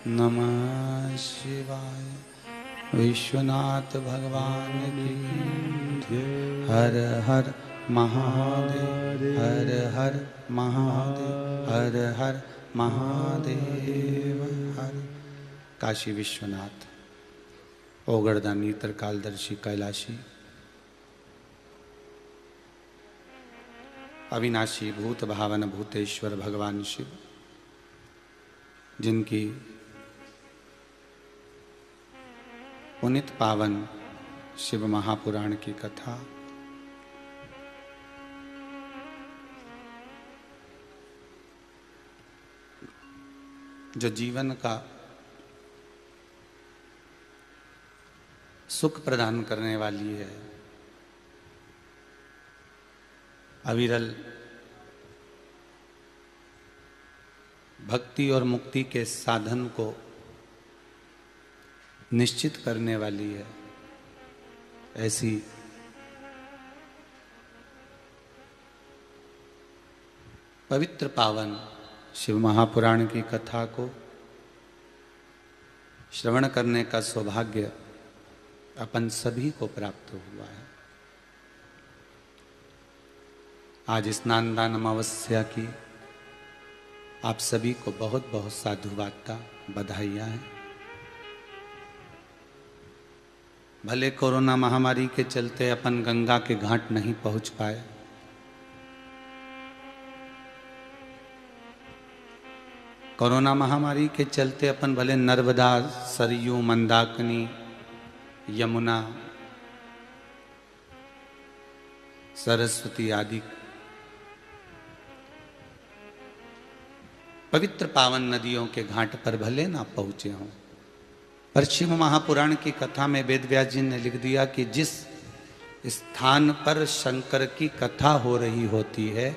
नमः शिवाय। विश्वनाथ भगवान की जय। हर हर महादेव, हर हर महादेव, हर हर महादेव हर। काशी विश्वनाथ, ओगरदानी, त्रिकालदर्शी, कैलाशी, अविनाशी, भूत भावन भूतेश्वर भगवान शिव, जिनकी पुनित पावन शिव महापुराण की कथा जो जीवन का सुख प्रदान करने वाली है, अविरल भक्ति और मुक्ति के साधन को निश्चित करने वाली है, ऐसी पवित्र पावन शिव महापुराण की कथा को श्रवण करने का सौभाग्य अपन सभी को प्राप्त हुआ है। आज स्नान दान अमावस्या की आप सभी को बहुत बहुत साधुवाद का बधाइयाँ हैं। भले कोरोना महामारी के चलते अपन गंगा के घाट नहीं पहुंच पाए, कोरोना महामारी के चलते अपन भले नर्मदा, सरयू, मंदाकिनी, यमुना, सरस्वती आदि पवित्र पावन नदियों के घाट पर भले ना पहुंचे हों, पर शिव महापुराण की कथा में वेदव्यास जी ने लिख दिया कि जिस स्थान पर शंकर की कथा हो रही होती है,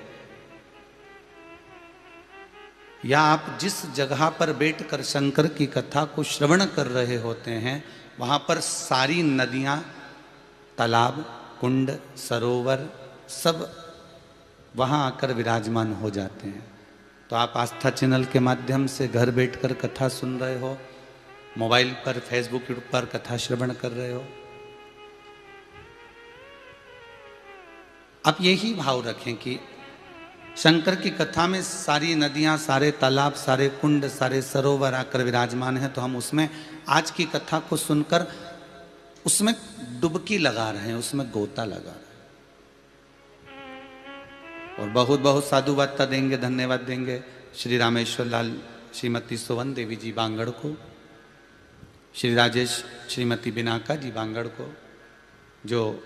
या आप जिस जगह पर बैठकर शंकर की कथा को श्रवण कर रहे होते हैं, वहां पर सारी नदियां, तालाब, कुंड, सरोवर सब वहां आकर विराजमान हो जाते हैं। तो आप आस्था चैनल के माध्यम से घर बैठकर कथा सुन रहे हो, मोबाइल पर, फेसबुक, यूट्यूब पर कथा श्रवण कर रहे हो, आप यही भाव रखें कि शंकर की कथा में सारी नदियां, सारे तालाब, सारे कुंड, सारे सरोवर आकर विराजमान हैं। तो हम उसमें आज की कथा को सुनकर उसमें डुबकी लगा रहे हैं, उसमें गोता लगा रहे हैं, और बहुत बहुत साधुवाद देंगे, धन्यवाद देंगे श्री रामेश्वर लाल, श्रीमती सोवन देवी जी बांगड़ को, श्री राजेश, श्रीमती बिनाका जी बांगड़ को, जो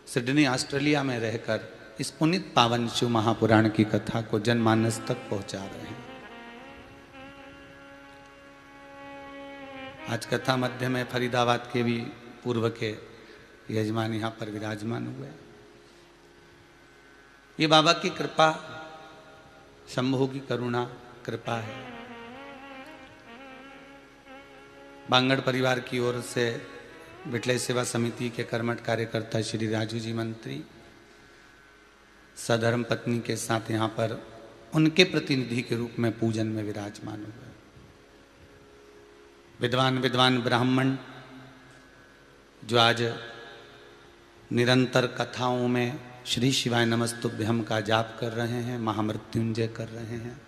सिडनी ऑस्ट्रेलिया में रहकर इस पुनित पावन शिव महापुराण की कथा को जनमानस तक पहुंचा रहे हैं। आज कथा मध्य में फरीदाबाद के भी पूर्व के यजमान यहाँ पर विराजमान हुए। ये बाबा की कृपा, शंभु की करुणा कृपा है। बांगड़ परिवार की ओर से विठले सेवा समिति के कर्मठ कार्यकर्ता श्री राजू जी मंत्री सधर्म पत्नी के साथ यहाँ पर उनके प्रतिनिधि के रूप में पूजन में विराजमान हुए। विद्वान विद्वान ब्राह्मण जो आज निरंतर कथाओं में श्री शिवाय नमस्तुभ्यम का जाप कर रहे हैं, महामृत्युंजय कर रहे हैं।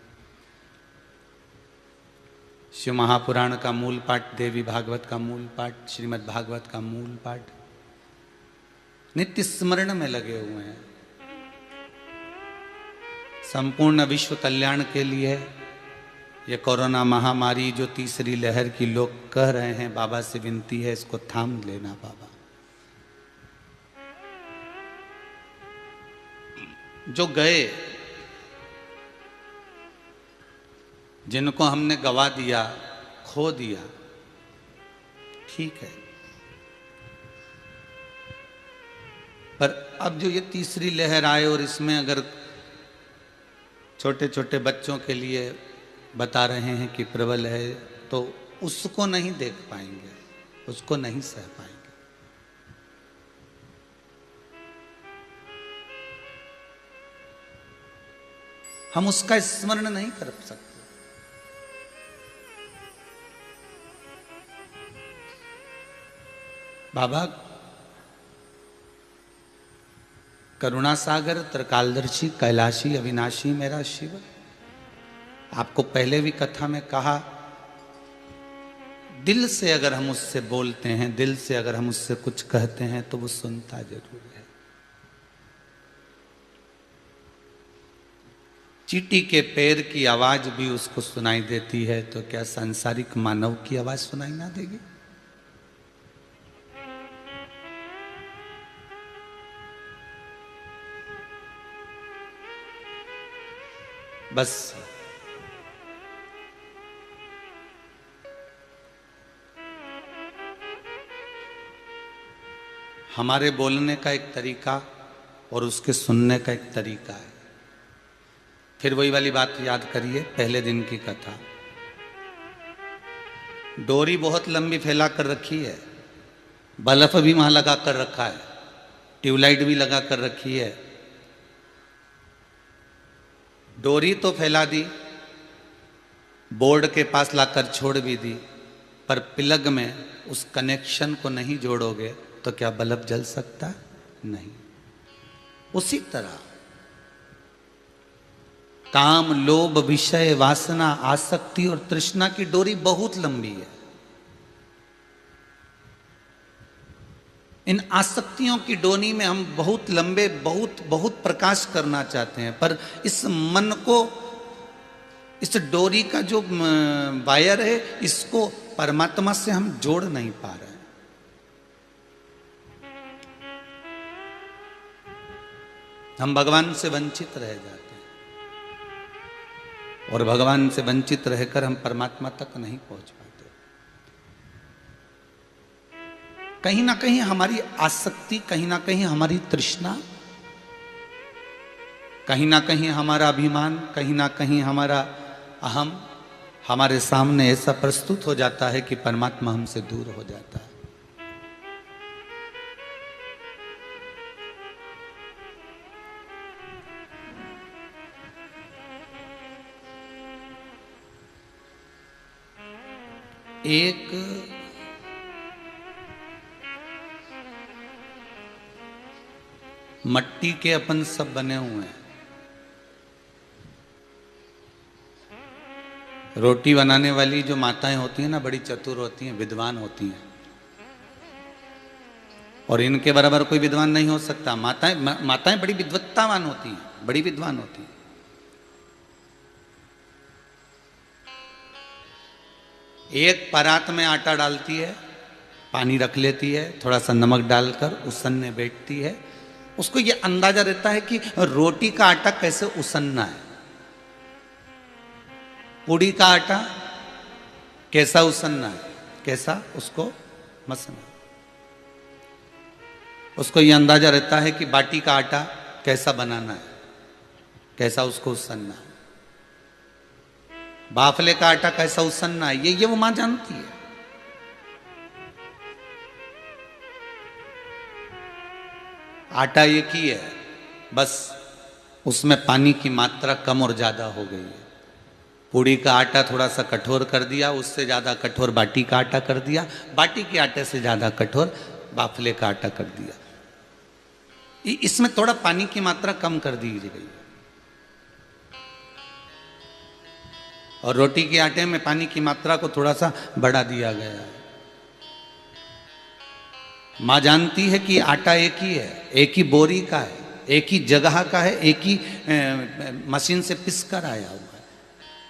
शिव महापुराण का मूल पाठ, देवी भागवत का मूल पाठ, श्रीमद् भागवत का मूल पाठ नित्य स्मरण में लगे हुए हैं। संपूर्ण विश्व कल्याण के लिए ये कोरोना महामारी जो तीसरी लहर की लोग कह रहे हैं, बाबा से विनती है इसको थाम लेना बाबा। जो गए, जिनको हमने गवा दिया, खो दिया, ठीक है, पर अब जो ये तीसरी लहर आए और इसमें अगर छोटे छोटे बच्चों के लिए बता रहे हैं कि प्रबल है, तो उसको नहीं देख पाएंगे, उसको नहीं सह पाएंगे। हम उसका स्मरण नहीं कर सकते। बाबा करुणा सागर, त्रिकालदर्शी, कैलाशी, अविनाशी मेरा शिव, आपको पहले भी कथा में कहा, दिल से अगर हम उससे बोलते हैं, दिल से अगर हम उससे कुछ कहते हैं तो वो सुनता जरूर है। चींटी के पैर की आवाज भी उसको सुनाई देती है, तो क्या सांसारिक मानव की आवाज सुनाई ना देगी? बस हमारे बोलने का एक तरीका और उसके सुनने का एक तरीका है। फिर वही वाली बात याद करिए, पहले दिन की कथा। डोरी बहुत लंबी फैला कर रखी है, बल्ब भी वहां लगा कर रखा है, ट्यूबलाइट भी लगा कर रखी है। डोरी तो फैला दी, बोर्ड के पास लाकर छोड़ भी दी, पर प्लग में उस कनेक्शन को नहीं जोड़ोगे तो क्या बल्ब जल सकता? नहीं। उसी तरह काम, लोभ, विषय, वासना, आसक्ति और तृष्णा की डोरी बहुत लंबी है। इन आसक्तियों की डोरी में हम बहुत लंबे, बहुत बहुत प्रकाश करना चाहते हैं, पर इस मन को, इस डोरी का जो वायर है, इसको परमात्मा से हम जोड़ नहीं पा रहे हैं। हम भगवान से वंचित रह जाते हैं, और भगवान से वंचित रहकर हम परमात्मा तक नहीं पहुंच पाते। कहीं ना कहीं हमारी आसक्ति, कहीं ना कहीं हमारी तृष्णा, कहीं ना कहीं हमारा अभिमान, कहीं ना कहीं हमारा अहम हमारे सामने ऐसा प्रस्तुत हो जाता है कि परमात्मा हमसे दूर हो जाता है। एक मट्टी के अपन सब बने हुए हैं। रोटी बनाने वाली जो माताएं होती हैं ना, बड़ी चतुर होती हैं, विद्वान होती हैं, और इनके बराबर कोई विद्वान नहीं हो सकता। माताएं बड़ी विद्वत्तावान होती हैं, बड़ी विद्वान होती हैं। एक परात में आटा डालती है, पानी रख लेती है, थोड़ा सा नमक डालकर उसनने बैठती है। उसको ये अंदाजा रहता है कि रोटी का आटा कैसे उसनना है, पूड़ी का आटा कैसा उसनना है, कैसा उसको मसना है। उसको ये अंदाजा रहता है कि बाटी का आटा कैसा बनाना है, कैसा उसको उसनना है, बाफले का आटा कैसा उसनना है, ये वो मां जानती है। आटा एक ही है, बस उसमें पानी की मात्रा कम और ज्यादा हो गई है। पूड़ी का आटा थोड़ा सा कठोर कर दिया, उससे ज्यादा कठोर बाटी का आटा कर दिया, बाटी के आटे से ज्यादा कठोर बाफले का आटा कर दिया। इसमें थोड़ा पानी की मात्रा कम कर दी गई, और रोटी के आटे में पानी की मात्रा को थोड़ा सा बढ़ा दिया गया है। मां जानती है कि आटा एक ही है, एक ही बोरी का है, एक ही जगह का है, एक ही मशीन से पिस कर आया हुआ है।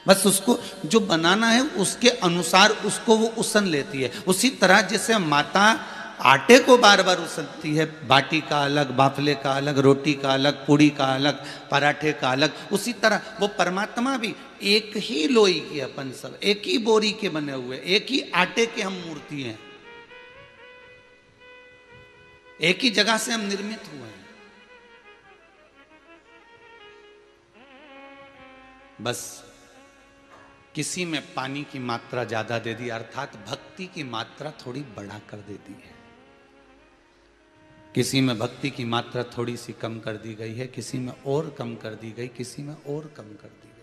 बस उसको जो बनाना है उसके अनुसार उसको वो उसन लेती है। उसी तरह जैसे माता आटे को बार बार उसनती है, बाटी का अलग, बाफले का अलग, रोटी का अलग, पूड़ी का अलग, पराठे का अलग, उसी तरह वो परमात्मा भी एक ही लोई के, अपन सब एक ही बोरी के बने हुए, एक ही आटे के हम मूर्ति हैं, एक ही जगह से हम निर्मित हुए हैं। बस किसी में पानी की मात्रा ज्यादा दे दी, अर्थात भक्ति की मात्रा थोड़ी बढ़ा कर दे दी है। किसी में भक्ति की मात्रा थोड़ी सी कम कर दी गई है, किसी में और कम कर दी गई, किसी में और कम कर दी गई।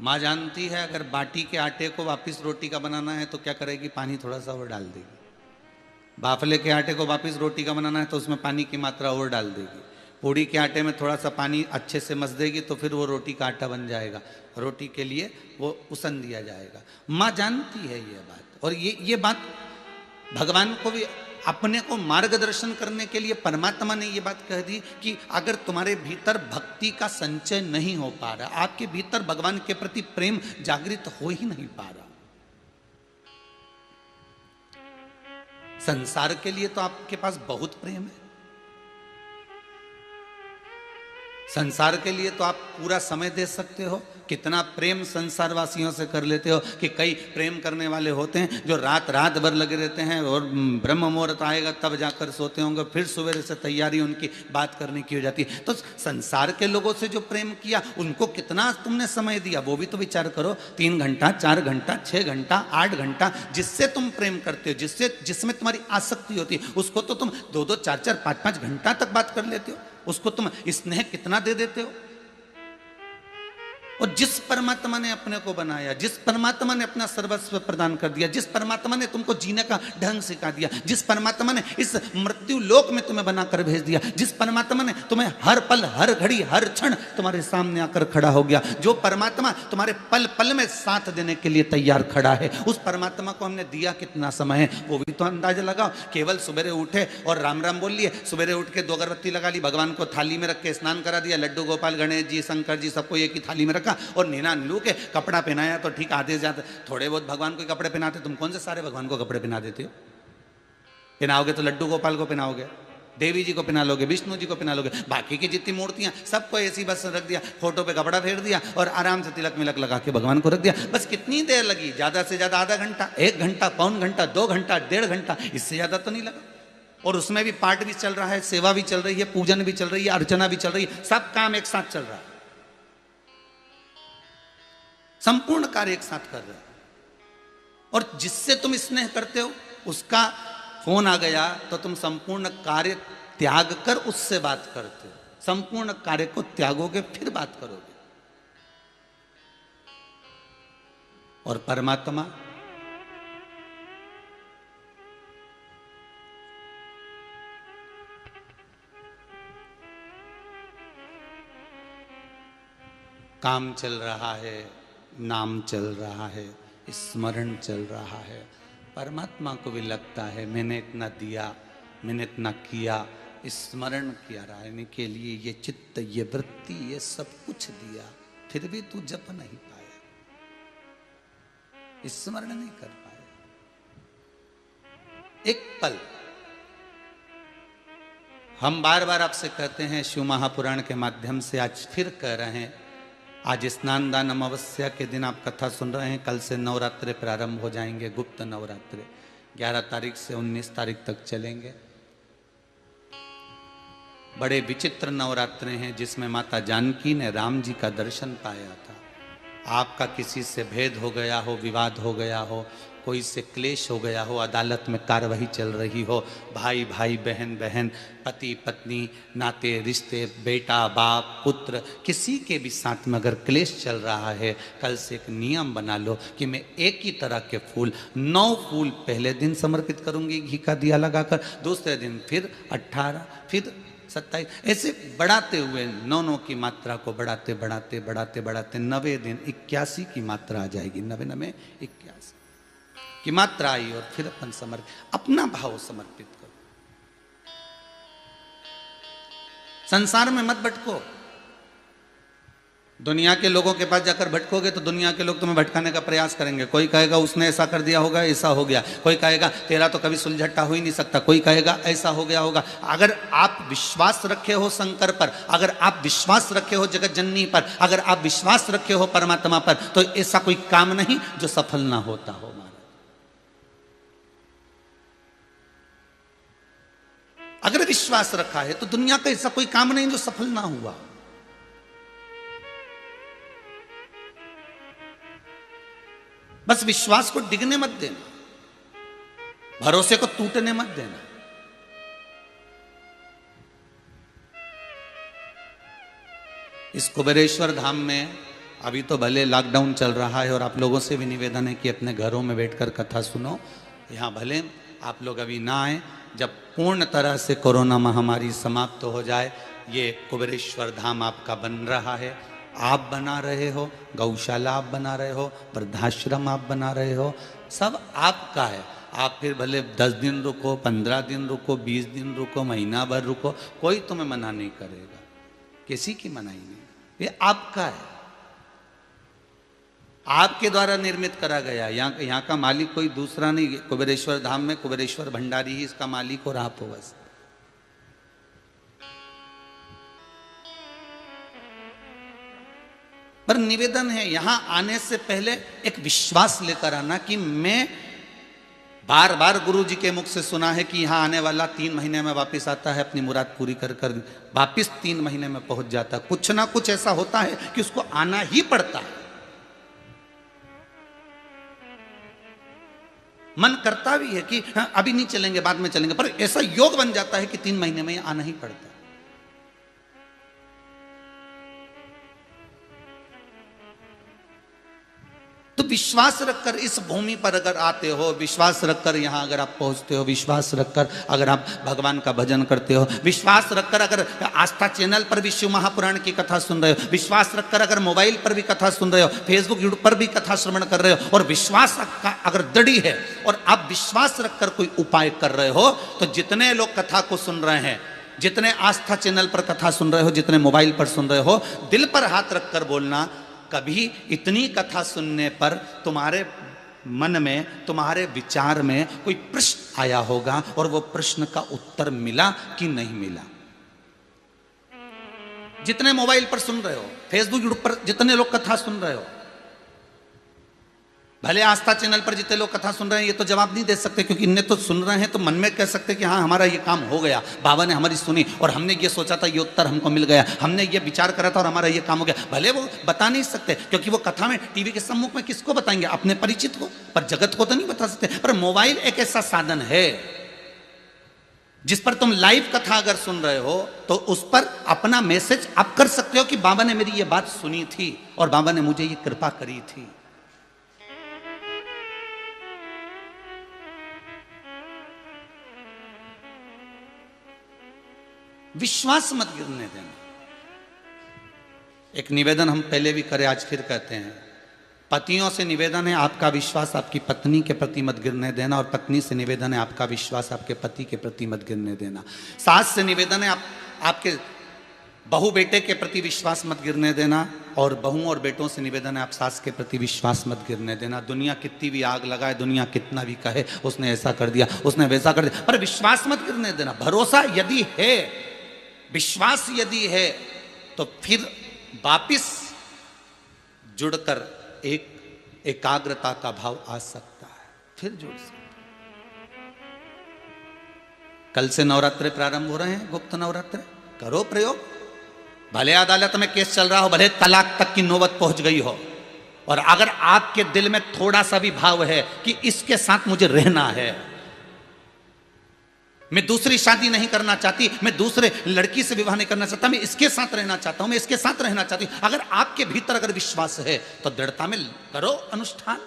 माँ जानती है अगर बाटी के आटे को वापस रोटी का बनाना है तो क्या करेगी, पानी थोड़ा सा और डाल देगी। बाफले के आटे को वापस रोटी का बनाना है तो उसमें पानी की मात्रा और डाल देगी। पूड़ी के आटे में थोड़ा सा पानी अच्छे से मस देगी तो फिर वो रोटी का आटा बन जाएगा, रोटी के लिए वो उसन दिया जाएगा। माँ जानती है ये बात, और ये बात भगवान को भी अपने को मार्गदर्शन करने के लिए परमात्मा ने ये बात कह दी कि अगर तुम्हारे भीतर भक्ति का संचय नहीं हो पा रहा, आपके भीतर भगवान के प्रति प्रेम जागृत हो ही नहीं पा रहा, संसार के लिए तो आपके पास बहुत प्रेम है, संसार के लिए तो आप पूरा समय दे सकते हो, कितना प्रेम संसार वासियों से कर लेते हो कि कई प्रेम करने वाले होते हैं जो रात रात भर लगे रहते हैं और ब्रह्म मुहूर्त आएगा तब जाकर सोते होंगे, फिर सवेरे से तैयारी उनकी बात करने की हो जाती है। तो संसार के लोगों से जो प्रेम किया उनको कितना तुमने समय दिया वो भी तो विचार करो। 3 घंटा, 4 घंटा, 6 घंटा, 8 घंटा, जिससे तुम प्रेम करते हो, जिसमें तुम्हारी आसक्ति होती है, उसको तो तुम 2-2, 4-4, 5-5 घंटा तक बात कर लेते हो, उसको तुम स्नेह कितना दे देते हो। और जिस परमात्मा ने अपने को बनाया, जिस परमात्मा ने अपना सर्वस्व प्रदान कर दिया, जिस परमात्मा ने तुमको जीने का ढंग सिखा दिया, जिस परमात्मा ने इस मृत्यु लोक में तुम्हें बनाकर भेज दिया, जिस परमात्मा ने तुम्हें हर पल, हर घड़ी, हर क्षण तुम्हारे सामने आकर खड़ा हो गया, जो परमात्मा तुम्हारे पल पल में साथ देने के लिए तैयार खड़ा है, उस परमात्मा को हमने दिया कितना समय है वो भी तो अंदाजा लगाओ। केवल सुबह उठे और राम राम बोल लिए, सुबह उठ के 2 अगरबत्ती लगा ली, भगवान को थाली में रख के स्नान करा दिया, लड्डू गोपाल, गणेश जी, शंकर जी सबको एक ही थाली में रखा और नीना नीलू के कपड़ा पहनाया तो ठीक, आधे जाते थोड़े बहुत भगवान को कपड़े पहनाते, तुम कौन से सारे भगवान को कपड़े पहना देते हो? पहनाओगे तो लड्डू गोपाल को पहनाओगे, देवी जी को पहना लोगे, विष्णु जी को पहना लोगे, बाकी की जितनी मूर्तियां सबको ऐसी बस रख दिया, फोटो पे कपड़ा फेर दिया और आराम से तिलक मिलक लगा के भगवान को रख दिया। बस कितनी देर लगी? ज्यादा से ज्यादा आधा घंटा, 1 घंटा, पौन घंटा, 2 घंटा, 1.5 घंटा, इससे ज्यादा तो नहीं लगा। और उसमें भी पाठ भी चल रहा है, सेवा भी चल रही है, पूजन भी चल रही है, अर्चना भी चल रही है, सब काम एक साथ चल रहा है, संपूर्ण कार्य एक साथ कर रहे हो। और जिससे तुम स्नेह करते हो उसका फोन आ गया तो तुम संपूर्ण कार्य त्याग कर उससे बात करते हो, संपूर्ण कार्य को त्यागोगे फिर बात करोगे। और परमात्मा काम चल रहा है, नाम चल रहा है, स्मरण चल रहा है, परमात्मा को भी लगता है मैंने इतना दिया, मैंने इतना किया, स्मरण किया रहने के लिए ये चित्त, ये वृत्ति, ये सब कुछ दिया, फिर भी तू जप नहीं पाया, स्मरण नहीं कर पाया। एक पल हम बार बार आपसे कहते हैं, शिव महापुराण के माध्यम से आज फिर कह रहे हैं, आज स्नान दान अमावस्या के दिन आप कथा सुन रहे हैं, कल से नवरात्रे प्रारंभ हो जाएंगे, गुप्त नवरात्रे 11 तारीख से 19 तारीख तक चलेंगे। बड़े विचित्र नवरात्रे हैं जिसमें माता जानकी ने राम जी का दर्शन पाया था। आपका किसी से भेद हो गया हो, विवाद हो गया हो, कोई से क्लेश हो गया हो, अदालत में कार्यवाही चल रही हो, भाई भाई, बहन बहन, पति पत्नी, नाते रिश्ते, बेटा बाप पुत्र, किसी के भी साथ में अगर क्लेश चल रहा है, कल से एक नियम बना लो कि मैं एक ही तरह के फूल 9 फूल पहले दिन समर्पित करूंगी घी का दिया लगाकर, दूसरे दिन फिर 18, फिर 27, ऐसे बढ़ाते हुए 9 की मात्रा को बढ़ाते बढ़ाते बढ़ाते बढ़ाते 90 दिन 81 की मात्रा आ जाएगी। 90 81 की मात्रा आई और फिर अपन अपना भाव समर्पित करो। संसार में मत भटको। दुनिया के लोगों के पास जाकर भटकोगे तो दुनिया के लोग तुम्हें भटकाने का प्रयास करेंगे। कोई कहेगा उसने ऐसा कर दिया होगा, ऐसा हो गया, कोई कहेगा तेरा तो कभी सुलझटा हो ही नहीं सकता, कोई कहेगा ऐसा हो गया होगा। अगर आप विश्वास रखे हो शंकर पर, अगर आप विश्वास रखे हो जगत जननी पर, अगर आप विश्वास रखे हो परमात्मा पर, तो ऐसा कोई काम नहीं जो सफल ना होता हो। अगर विश्वास रखा है तो दुनिया का ऐसा कोई काम नहीं जो सफल ना हुआ। बस विश्वास को डिगने मत देना, भरोसे को टूटने मत देना। इस कुबेरेश्वर धाम में अभी तो भले लॉकडाउन चल रहा है और आप लोगों से भी निवेदन है कि अपने घरों में बैठकर कथा सुनो। यहाँ भले आप लोग अभी ना आए, जब पूर्ण तरह से कोरोना महामारी समाप्त हो जाए, ये कुबेरेश्वर धाम आपका बन रहा है, आप बना रहे हो, गौशाला आप बना रहे हो, वृद्धाश्रम आप बना रहे हो, सब आपका है। आप फिर भले 10 दिन रुको, 15 दिन रुको, 20 दिन रुको, महीना भर रुको, कोई तुम्हें मना नहीं करेगा, किसी की मनाही नहीं। ये आपका है, आपके द्वारा निर्मित करा गया। यहाँ का मालिक कोई दूसरा नहीं। कुबेरेश्वर धाम में कुबेरेश्वर भंडारी ही इसका मालिक और आप हो बस। पर निवेदन है यहां आने से पहले एक विश्वास लेकर आना कि मैं बार बार गुरु जी के मुख से सुना है कि यहां आने वाला 3 महीने में वापस आता है, अपनी मुराद पूरी कर कर वापस 3 महीने में पहुंच जाता है। कुछ ना कुछ ऐसा होता है कि उसको आना ही पड़ता है। मन करता भी है कि हाँ, अभी नहीं चलेंगे, बाद में चलेंगे, पर ऐसा योग बन जाता है कि 3 महीने में आना ही पड़ता है। तो विश्वास रखकर इस भूमि पर अगर आते हो, विश्वास रखकर यहां अगर आप पहुंचते हो, विश्वास रखकर अगर आप भगवान का भजन करते हो, विश्वास रखकर अगर आस्था चैनल पर भी शिव महापुराण की कथा सुन रहे हो, विश्वास रखकर अगर मोबाइल पर भी कथा सुन रहे हो, फेसबुक यूट्यूब पर भी कथा श्रवण कर रहे हो, और विश्वास अगर दृढ़ है और आप विश्वास रखकर कोई उपाय कर रहे हो, तो जितने लोग कथा को सुन रहे हैं, जितने आस्था चैनल पर कथा सुन रहे हो, जितने मोबाइल पर सुन रहे हो, दिल पर हाथ रखकर बोलना, कभी इतनी कथा सुनने पर तुम्हारे मन में, तुम्हारे विचार में कोई प्रश्न आया होगा और वो प्रश्न का उत्तर मिला कि नहीं मिला। जितने मोबाइल पर सुन रहे हो, फेसबुक यूट्यूब पर जितने लोग कथा सुन रहे हो, भले आस्था चैनल पर जितने लोग कथा सुन रहे हैं, ये तो जवाब नहीं दे सकते क्योंकि इन्हें तो सुन रहे हैं, तो मन में कह सकते कि हाँ हमारा ये काम हो गया, बाबा ने हमारी सुनी और हमने ये सोचा था, ये उत्तर हमको मिल गया, हमने ये विचार करा था और हमारा ये काम हो गया। भले वो बता नहीं सकते क्योंकि वो कथा में टीवी के सम्मुख में किसको बताएंगे, अपने परिचित को, पर जगत को तो नहीं बता सकते। पर मोबाइल एक ऐसा साधन है जिस पर तुम लाइव कथा अगर सुन रहे हो तो उस पर अपना मैसेज आप कर सकते हो कि बाबा ने मेरी ये बात सुनी थी और बाबा ने मुझे ये कृपा करी थी। विश्वास मत गिरने देना। एक निवेदन हम पहले भी करे, आज फिर कहते हैं, पतियों से निवेदन है आपका विश्वास आपकी पत्नी के प्रति मत गिरने देना, और पत्नी से निवेदन है आपका विश्वास आपके पति के प्रति मत गिरने देना। सास से निवेदन है आपके बहू बेटे के प्रति विश्वास मत गिरने देना, और बहू और बेटों से निवेदन है आप सास के प्रति विश्वास मत गिरने देना। दुनिया कितनी भी आग लगाए, दुनिया कितना भी कहे उसने ऐसा कर दिया, उसने वैसा कर दिया, पर विश्वास मत गिरने देना। भरोसा यदि है, विश्वास यदि है, तो फिर वापिस जुड़कर एक एकाग्रता का भाव आ सकता है, फिर जुड़ सकता है। कल से नवरात्रे प्रारंभ हो रहे हैं, गुप्त नवरात्रे, करो प्रयोग। भले अदालत में केस चल रहा हो, भले तलाक तक की नौबत पहुंच गई हो, और अगर आपके दिल में थोड़ा सा भी भाव है कि इसके साथ मुझे रहना है, मैं दूसरी शादी नहीं करना चाहती, मैं दूसरे लड़की से विवाह नहीं करना चाहता, मैं इसके साथ रहना चाहता हूं, मैं इसके साथ रहना चाहती हूं, अगर आपके भीतर अगर विश्वास है तो दृढ़ता में करो अनुष्ठान।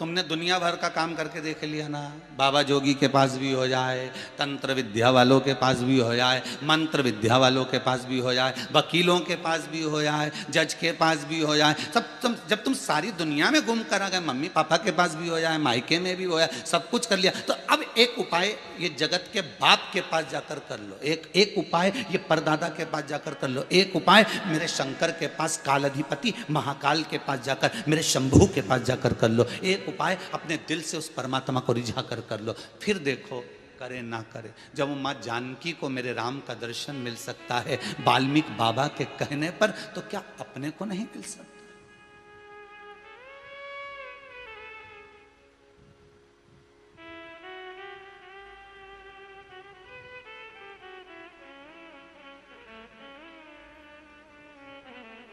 तुमने दुनिया भर का काम करके देख लिया ना, बाबा जोगी के पास भी हो जाए, तंत्र विद्या वालों के पास भी हो जाए, मंत्र विद्या वालों के पास भी हो जाए, वकीलों के पास भी हो जाए, जज के पास भी हो जाए, सब जब तुम सारी दुनिया में घूम कर आ गए, मम्मी पापा के पास भी हो जाए, मायके में भी हो जाए, सब कुछ कर लिया, तो अब एक उपाय ये जगत के बाप के पास जाकर कर लो, एक उपाय ये परदादा के पास जाकर कर लो, एक उपाय मेरे शंकर के पास, कालाधिपति महाकाल के पास जाकर, मेरे शंभू के पास जाकर कर लो, एक उपाय अपने दिल से उस परमात्मा को रिझा कर लो। फिर देखो करे ना करे, जब माँ जानकी को मेरे राम का दर्शन मिल सकता है वाल्मीकि बाबा के कहने पर, तो क्या अपने को नहीं मिल सकता?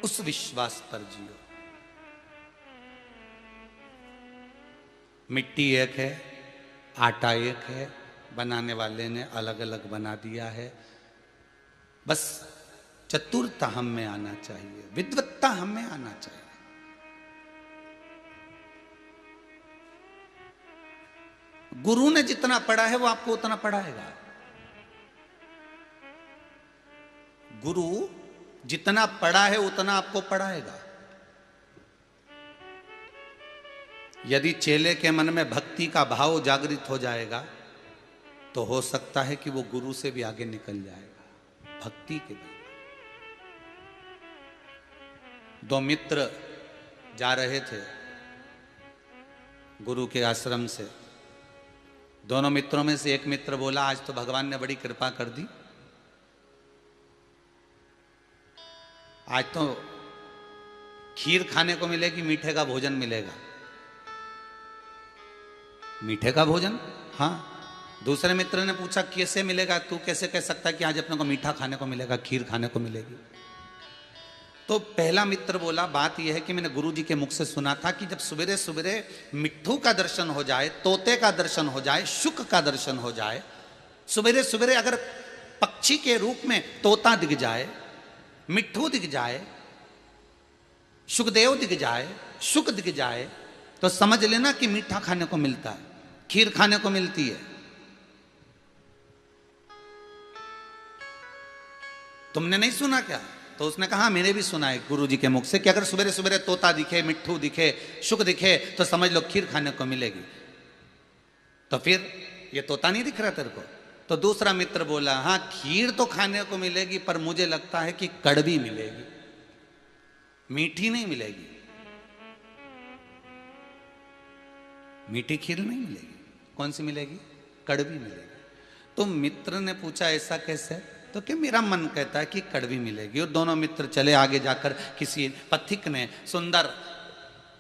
उस विश्वास पर जियो। मिट्टी एक है, आटा एक है, बनाने वाले ने अलग अलग बना दिया है। बस चतुरता हम में आना चाहिए, विद्वत्ता हम में आना चाहिए। गुरु ने जितना पढ़ा है वो आपको उतना पढ़ाएगा। गुरु जितना पढ़ा है उतना आपको पढ़ाएगा। यदि चेले के मन में भक्ति का भाव जागृत हो जाएगा तो हो सकता है कि वो गुरु से भी आगे निकल जाएगा भक्ति के बल। दो मित्र जा रहे थे गुरु के आश्रम से। दोनों मित्रों में से एक मित्र बोला, आज तो भगवान ने बड़ी कृपा कर दी, आज तो खीर खाने को मिलेगी, मीठे का भोजन मिलेगा। मीठे का भोजन? हाँ। दूसरे मित्र ने पूछा, कैसे मिलेगा? तू कैसे कह सकता है कि आज अपने को मीठा खाने को मिलेगा, खीर खाने को मिलेगी? तो पहला मित्र बोला, बात यह है कि मैंने गुरुजी के मुख से सुना था कि जब सवेरे सवेरे मिट्ठू का दर्शन हो जाए, तोते का दर्शन हो जाए, शुक का दर्शन हो जाए, सवेरे सवेरे अगर पक्षी के रूप में तोता दिख जाए, मिट्ठू दिख जाए, सुखदेव दिख जाए, शुक दिख जाए, तो समझ लेना कि मीठा खाने को मिलता है, खीर खाने को मिलती है। तुमने नहीं सुना क्या? तो उसने कहा, मैंने भी सुना है गुरुजी के मुख से कि अगर सवेरे सवेरे तोता दिखे, मिट्ठू दिखे, शुक दिखे तो समझ लो खीर खाने को मिलेगी। तो फिर ये तोता नहीं दिख रहा तेरे को? तो दूसरा मित्र बोला, हाँ खीर तो खाने को मिलेगी पर मुझे लगता है कि कड़वी मिलेगी, मीठी नहीं मिलेगी, मीठी खीर नहीं मिलेगी। कौन सी मिलेगी? कड़वी मिलेगी। तो मित्र ने पूछा, ऐसा कैसे? तो कि मेरा मन कहता है कि कड़वी मिलेगी। और दोनों मित्र चले। आगे जाकर किसी पथिक ने सुंदर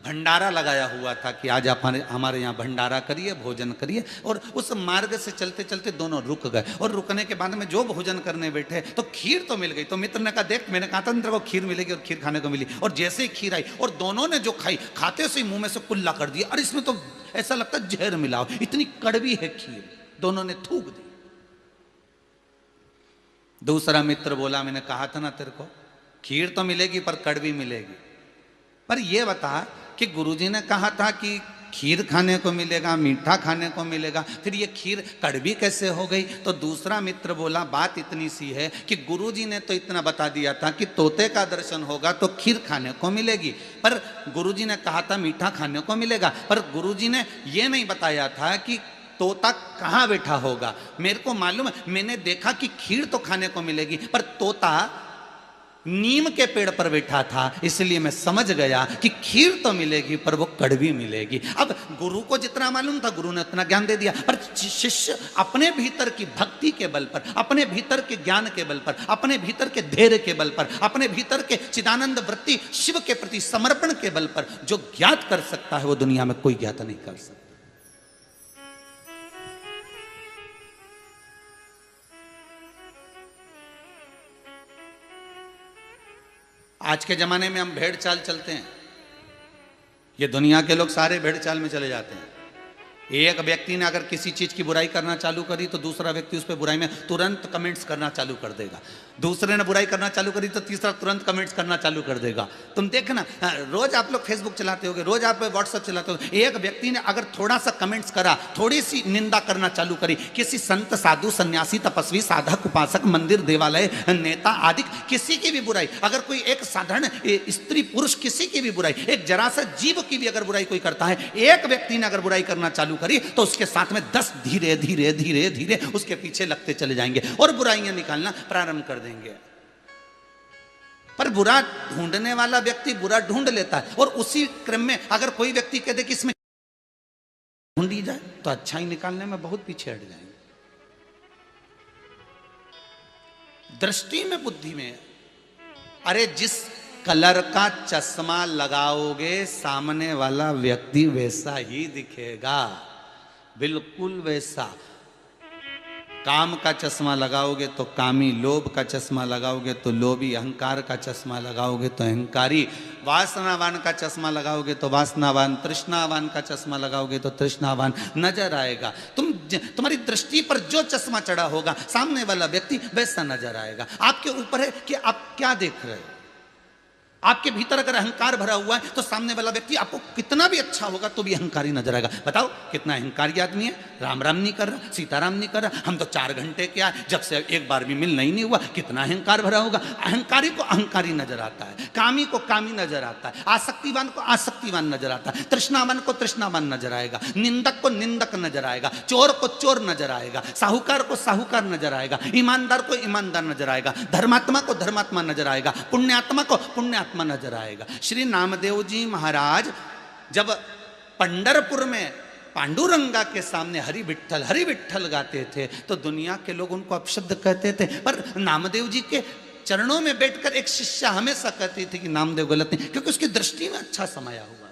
भंडारा लगाया हुआ था कि आज आप हमारे यहाँ भंडारा करिए, भोजन करिए। और उस मार्ग से चलते चलते दोनों रुक गए। और रुकने के बाद में जो भोजन करने बैठे तो खीर तो मिल गई। तो मित्र ने कहा, देख मैंने कहा था मित्र को खीर मिलेगी, और खीर खाने को मिली। और जैसे ही खीर आई और दोनों ने जो खाई, खाते से ही मुंह में से कुल्ला कर दिया। और इसमें तो ऐसा लगता है जहर मिलाओ, इतनी कड़वी है खीर। दोनों ने थूक दी। दूसरा मित्र बोला, मैंने कहा था ना तेरे को खीर तो मिलेगी पर कड़वी मिलेगी। पर यह बता कि गुरुजी ने कहा था कि खीर खाने को मिलेगा, मीठा खाने को मिलेगा, फिर ये खीर कड़वी कैसे हो गई? तो दूसरा मित्र बोला, बात इतनी सी है कि गुरुजी ने तो इतना बता दिया था कि तोते का दर्शन होगा तो खीर खाने को मिलेगी, पर गुरुजी ने कहा था मीठा खाने को मिलेगा। पर गुरुजी ने ये नहीं बताया था कि तोता कहाँ बैठा होगा। मेरे को मालूम है, मैंने देखा कि खीर तो खाने को मिलेगी पर तोता नीम के पेड़ पर बैठा था, इसलिए मैं समझ गया कि खीर तो मिलेगी पर वो कड़वी मिलेगी। अब गुरु को जितना मालूम था गुरु ने उतना ज्ञान दे दिया, पर शिष्य अपने भीतर की भक्ति के बल पर, अपने भीतर के ज्ञान के बल पर, अपने भीतर के धैर्य के बल पर, अपने भीतर के चिदानंद वृत्ति शिव के प्रति समर्पण के बल पर जो ज्ञात कर सकता है वो दुनिया में कोई ज्ञात नहीं कर सकता। आज के जमाने में हम भेड़ चाल चलते हैं, ये दुनिया के लोग सारे भेड़ चाल में चले जाते हैं। एक व्यक्ति ने अगर किसी चीज की बुराई करना चालू करी तो दूसरा व्यक्ति उस पर बुराई में तुरंत कमेंट्स करना चालू कर देगा। दूसरे ने बुराई करना चालू करी तो तीसरा तुरंत कमेंट्स करना चालू कर देगा। तुम देखना, रोज आप लोग फेसबुक चलाते होगे, रोज आप व्हाट्सएप चलाते हो, एक व्यक्ति ने अगर थोड़ा सा कमेंट्स करा, थोड़ी सी निंदा करना चालू करी, किसी संत साधु सन्यासी तपस्वी साधक उपासक मंदिर देवालय नेता आदि किसी की भी बुराई, अगर कोई एक साधारण स्त्री पुरुष किसी की भी बुराई, एक जरा सा जीव की भी अगर बुराई कोई करता है, एक व्यक्ति ने अगर बुराई करना चालू करी तो उसके साथ में 10 धीरे धीरे धीरे धीरे उसके पीछे लगते चले जाएंगे और बुराइयां निकालना प्रारंभ कर देंगे। पर बुरा ढूंढने वाला व्यक्ति बुरा ढूंढ लेता है, और उसी क्रम में अगर कोई व्यक्ति कह दे कि इसमें ढूंढी जाए तो अच्छाई निकालने में बहुत पीछे हट जाएंगे। दृष्टि में, बुद्धि में, अरे जिस कलर का चश्मा लगाओगे सामने वाला व्यक्ति वैसा ही दिखेगा, बिल्कुल वैसा। काम का चश्मा लगाओगे तो कामी, लोभ का चश्मा लगाओगे तो लोभी, अहंकार का चश्मा लगाओगे तो अहंकारी, वासनावान का चश्मा लगाओगे तो वासनावान, तृष्णावान का चश्मा लगाओगे तो तृष्णावान नजर आएगा। तुम्हारी दृष्टि पर जो चश्मा चढ़ा होगा सामने वाला व्यक्ति वैसा नजर आएगा। आपके ऊपर है कि आप क्या देख रहे हो। आपके भीतर अगर अहंकार भरा हुआ है तो सामने वाला व्यक्ति आपको कितना भी अच्छा होगा तो भी अहंकारी नजर आएगा। बताओ कितना अहंकारी आदमी है, राम राम नहीं कर रहा, सीताराम नहीं कर रहा, हम तो 4 घंटे के आए, जब से एक बार भी मिलना ही नहीं हुआ, कितना अहंकार भरा होगा। अहंकारी को अहंकारी नजर आता है, कामी को कामी नजर आता है, आसक्तिवान को आसक्तिवान नजर आता है, तृष्णावान को तृष्णावान नजर आएगा, निंदक को निंदक नजर आएगा, चोर को चोर नजर आएगा, साहूकार को साहूकार नजर आएगा, ईमानदार को ईमानदार नजर आएगा, धर्मात्मा को धर्मात्मा नजर आएगा, पुण्यात्मा को पुण्यात्मा नजर आएगा। श्री नामदेव जी महाराज जब पंढरपुर में पांडुरंगा के सामने हरि विठ्ठल गाते थे तो दुनिया के लोग उनको अपशब्द कहते थे, पर नामदेव जी के चरणों में बैठकर एक शिष्य हमेशा कहती थी कि नामदेव गलत नहीं, क्योंकि उसकी दृष्टि में अच्छा समाया हुआ था।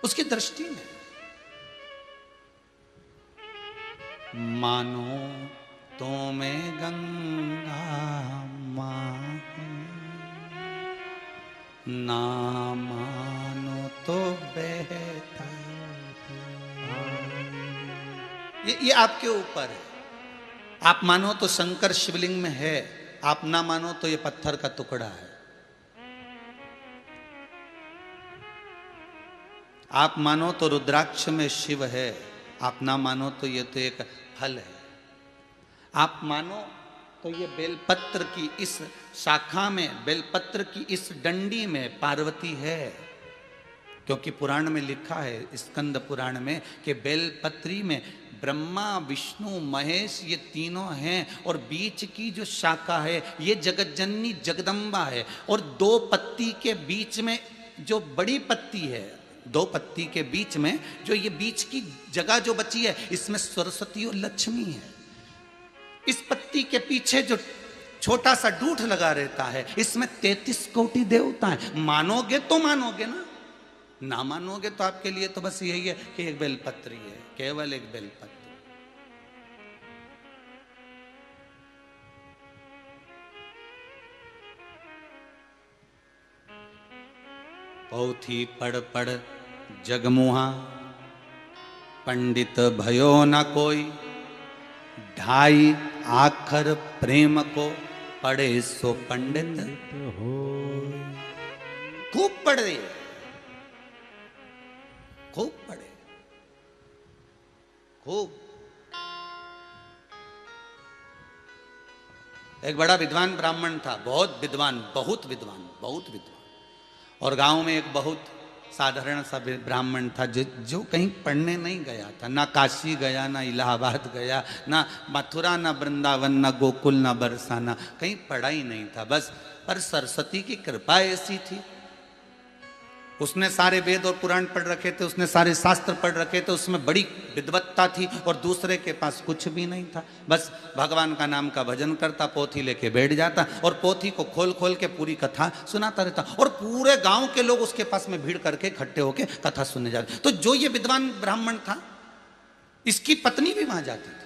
उसकी दृष्टि में मानो तो मैं गंगा मां, ना मानो तो बहता। ये आपके ऊपर है। आप मानो तो शंकर शिवलिंग में है, आप ना मानो तो ये पत्थर का टुकड़ा है। आप मानो तो रुद्राक्ष में शिव है, आप ना मानो तो ये तो एक फल है। आप मानो तो ये बेलपत्र की इस शाखा में, बेलपत्र की इस डंडी में पार्वती है, क्योंकि पुराण में लिखा है, स्कंद पुराण में, कि बेलपत्री में ब्रह्मा विष्णु महेश ये तीनों हैं और बीच की जो शाखा है ये जगतजननी जगदम्बा है, और 2 पत्ती के बीच में जो बड़ी पत्ती है, 2 पत्ती के बीच में जो ये बीच की जगह जो बची है इसमें सरस्वती और लक्ष्मी है। इस पत्ती के पीछे जो छोटा सा डूठ लगा रहता है इसमें 33 कोटि देवता हैं। मानोगे तो मानोगे ना मानोगे तो आपके लिए तो बस यही है कि एक बेलपत्री है, केवल एक बेलपत्र। पोथी पढ़ पढ़ जगमुहा, पंडित भयो न कोई, 2.5 आखर प्रेम को पढ़े सो पंडित हो। खूब पढ़े, खूब पढ़े, खूब। एक बड़ा विद्वान ब्राह्मण था, बहुत विद्वान, बहुत विद्वान, बहुत विद्वान। और गांव में एक बहुत साधारण सा ब्राह्मण था जो कहीं पढ़ने नहीं गया था, ना काशी गया, ना इलाहाबाद गया, ना मथुरा, ना वृंदावन, ना गोकुल, ना बरसाना, कहीं पढ़ा ही नहीं था बस। पर सरस्वती की कृपा ऐसी थी, उसने सारे वेद और पुराण पढ़ रखे थे, उसने सारे शास्त्र पढ़ रखे थे, उसमें बड़ी विद्वत्ता थी, और दूसरे के पास कुछ भी नहीं था। बस भगवान का नाम का भजन करता, पोथी लेके बैठ जाता और पोथी को खोल खोल के पूरी कथा सुनाता रहता, और पूरे गांव के लोग उसके पास में भीड़ करके इकट्ठे होके कथा सुनने जाते। तो जो ये विद्वान ब्राह्मण था, इसकी पत्नी भी वहां जाती थी।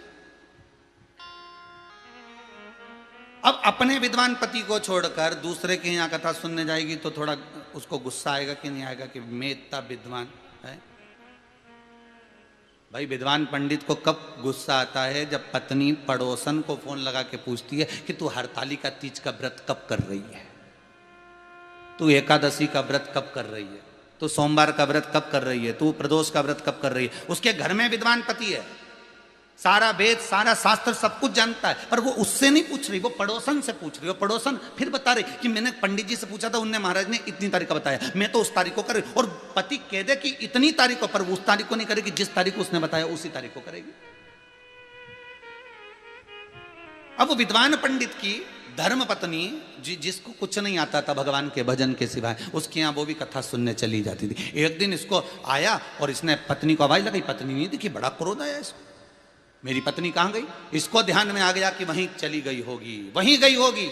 अब अपने विद्वान पति को छोड़कर दूसरे के यहाँ कथा सुनने जाएगी तो थोड़ा उसको गुस्सा आएगा कि नहीं आएगा कि मैं इतना विद्वान है। भाई विद्वान पंडित को कब गुस्सा आता है? जब पत्नी पड़ोसन को फोन लगा के पूछती है कि तू हरतालिका तीज का व्रत कब कर रही है, तू एकादशी का व्रत कब कर रही है, तू सोमवार का व्रत कब कर रही है, तू प्रदोष का व्रत कब कर रही है। उसके घर में विद्वान पति है, सारा वेद सारा शास्त्र सब कुछ जानता है, पर वो उससे नहीं पूछ रही, वो पड़ोसन से पूछ रही। वो पड़ोसन फिर बता रही कि मैंने पंडित जी से पूछा था, उनने महाराज ने इतनी तारीख को बताया, मैं तो उस तारीख को कर रही। और पति कह दे कि इतनी तारीख को, पर वो उस तारीख को नहीं करेगी, जिस तारीख को उसने बताया उसी तारीख को करेगी। अब वो विद्वान पंडित की धर्म पत्नी जिसको कुछ नहीं आता था भगवान के भजन के सिवाय, उसके यहाँ वो भी कथा सुनने चली जाती थी। एक दिन इसको आया और इसने पत्नी को आवाज लगाई, पत्नी नहीं दिखी, बड़ा क्रोध आया इसको, मेरी पत्नी कहाँ गई। इसको ध्यान में आ गया कि वहीं चली गई होगी, वहीं गई होगी।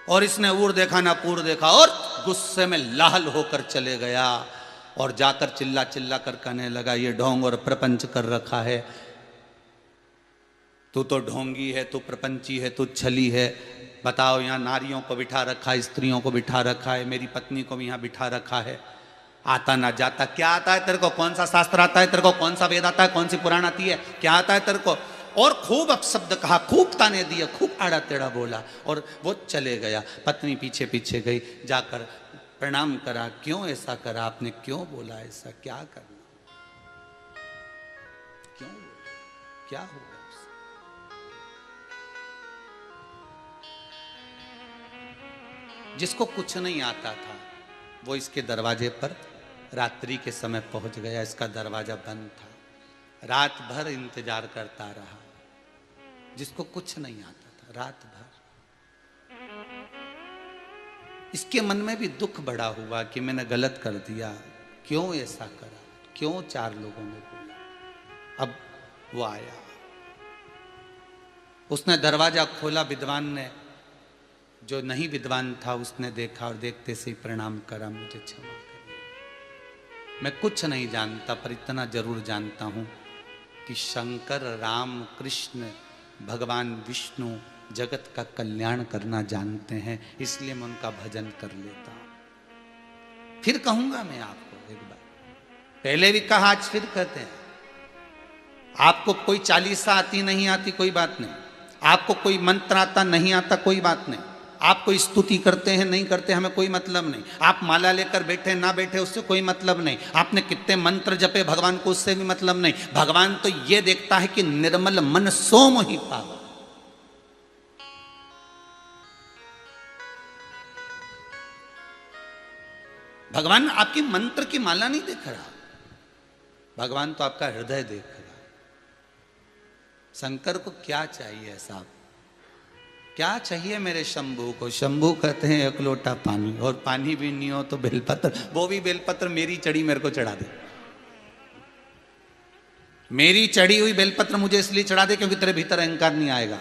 और इसने ऊर देखा ना पूर देखा और गुस्से में लाल होकर चले गया और जाकर चिल्ला चिल्ला कर कहने लगा, ये ढोंग और प्रपंच कर रखा है, तू तो ढोंगी है, तू प्रपंची है, तू छली है। बताओ, यहाँ नारियों को बिठा रखा है, स्त्रियों को बिठा रखा है, मेरी पत्नी को भी यहाँ बिठा रखा है, आता ना जाता। क्या आता है तेरे को? कौन सा शास्त्र आता है तेरे को? कौन सा वेद आता है? कौन सी पुराण आती है? क्या आता है तेरे को? और खूब अपशब्द कहा, खूब ताने दिए, खूब आड़ा टेढ़ा बोला और वो चले गया। पत्नी पीछे पीछे गई, जाकर प्रणाम करा। क्यों ऐसा करा आपने? क्यों बोला ऐसा? क्या करना? क्यों बोला? क्या हुआ? जिसको कुछ नहीं आता था वो इसके दरवाजे पर रात्रि के समय पहुंच गया। इसका दरवाजा बंद था, रात भर इंतजार करता रहा। जिसको कुछ नहीं आता था, रात भर। इसके मन में भी दुख बड़ा हुआ कि मैंने गलत कर दिया, क्यों ऐसा करा, क्यों चार लोगों ने बोला। अब वो आया, उसने दरवाजा खोला। विद्वान ने, जो नहीं विद्वान था, उसने देखा और देखते से ही प्रणाम करा, मुझे क्षमा करिए, मैं कुछ नहीं जानता, पर इतना जरूर जानता हूं कि शंकर, राम, कृष्ण, भगवान विष्णु जगत का कल्याण करना जानते हैं, इसलिए मैं उनका भजन कर लेता हूं। फिर कहूंगा मैं आपको एक बार, पहले भी कहा, आज फिर कहते हैं, आपको कोई चालीसा आती नहीं आती कोई बात नहीं, आपको कोई मंत्र आता नहीं आता कोई बात नहीं, आप कोई स्तुति करते हैं नहीं करते हमें कोई मतलब नहीं, आप माला लेकर बैठे ना बैठे उससे कोई मतलब नहीं, आपने कितने मंत्र जपे भगवान को उससे भी मतलब नहीं। भगवान तो ये देखता है कि निर्मल मन सोम ही पावा। भगवान आपकी मंत्र की माला नहीं देख रहा, भगवान तो आपका हृदय देख रहा। शंकर को क्या चाहिए साहब? क्या चाहिए मेरे शंभू को? शंभू कहते हैं एक लोटा पानी, और पानी भी नहीं हो तो बेलपत्र, वो भी बेलपत्र मेरी चढ़ी मेरे को चढ़ा दे। मेरी चढ़ी हुई बेलपत्र मुझे इसलिए चढ़ा दे क्योंकि तेरे भीतर अहंकार नहीं आएगा।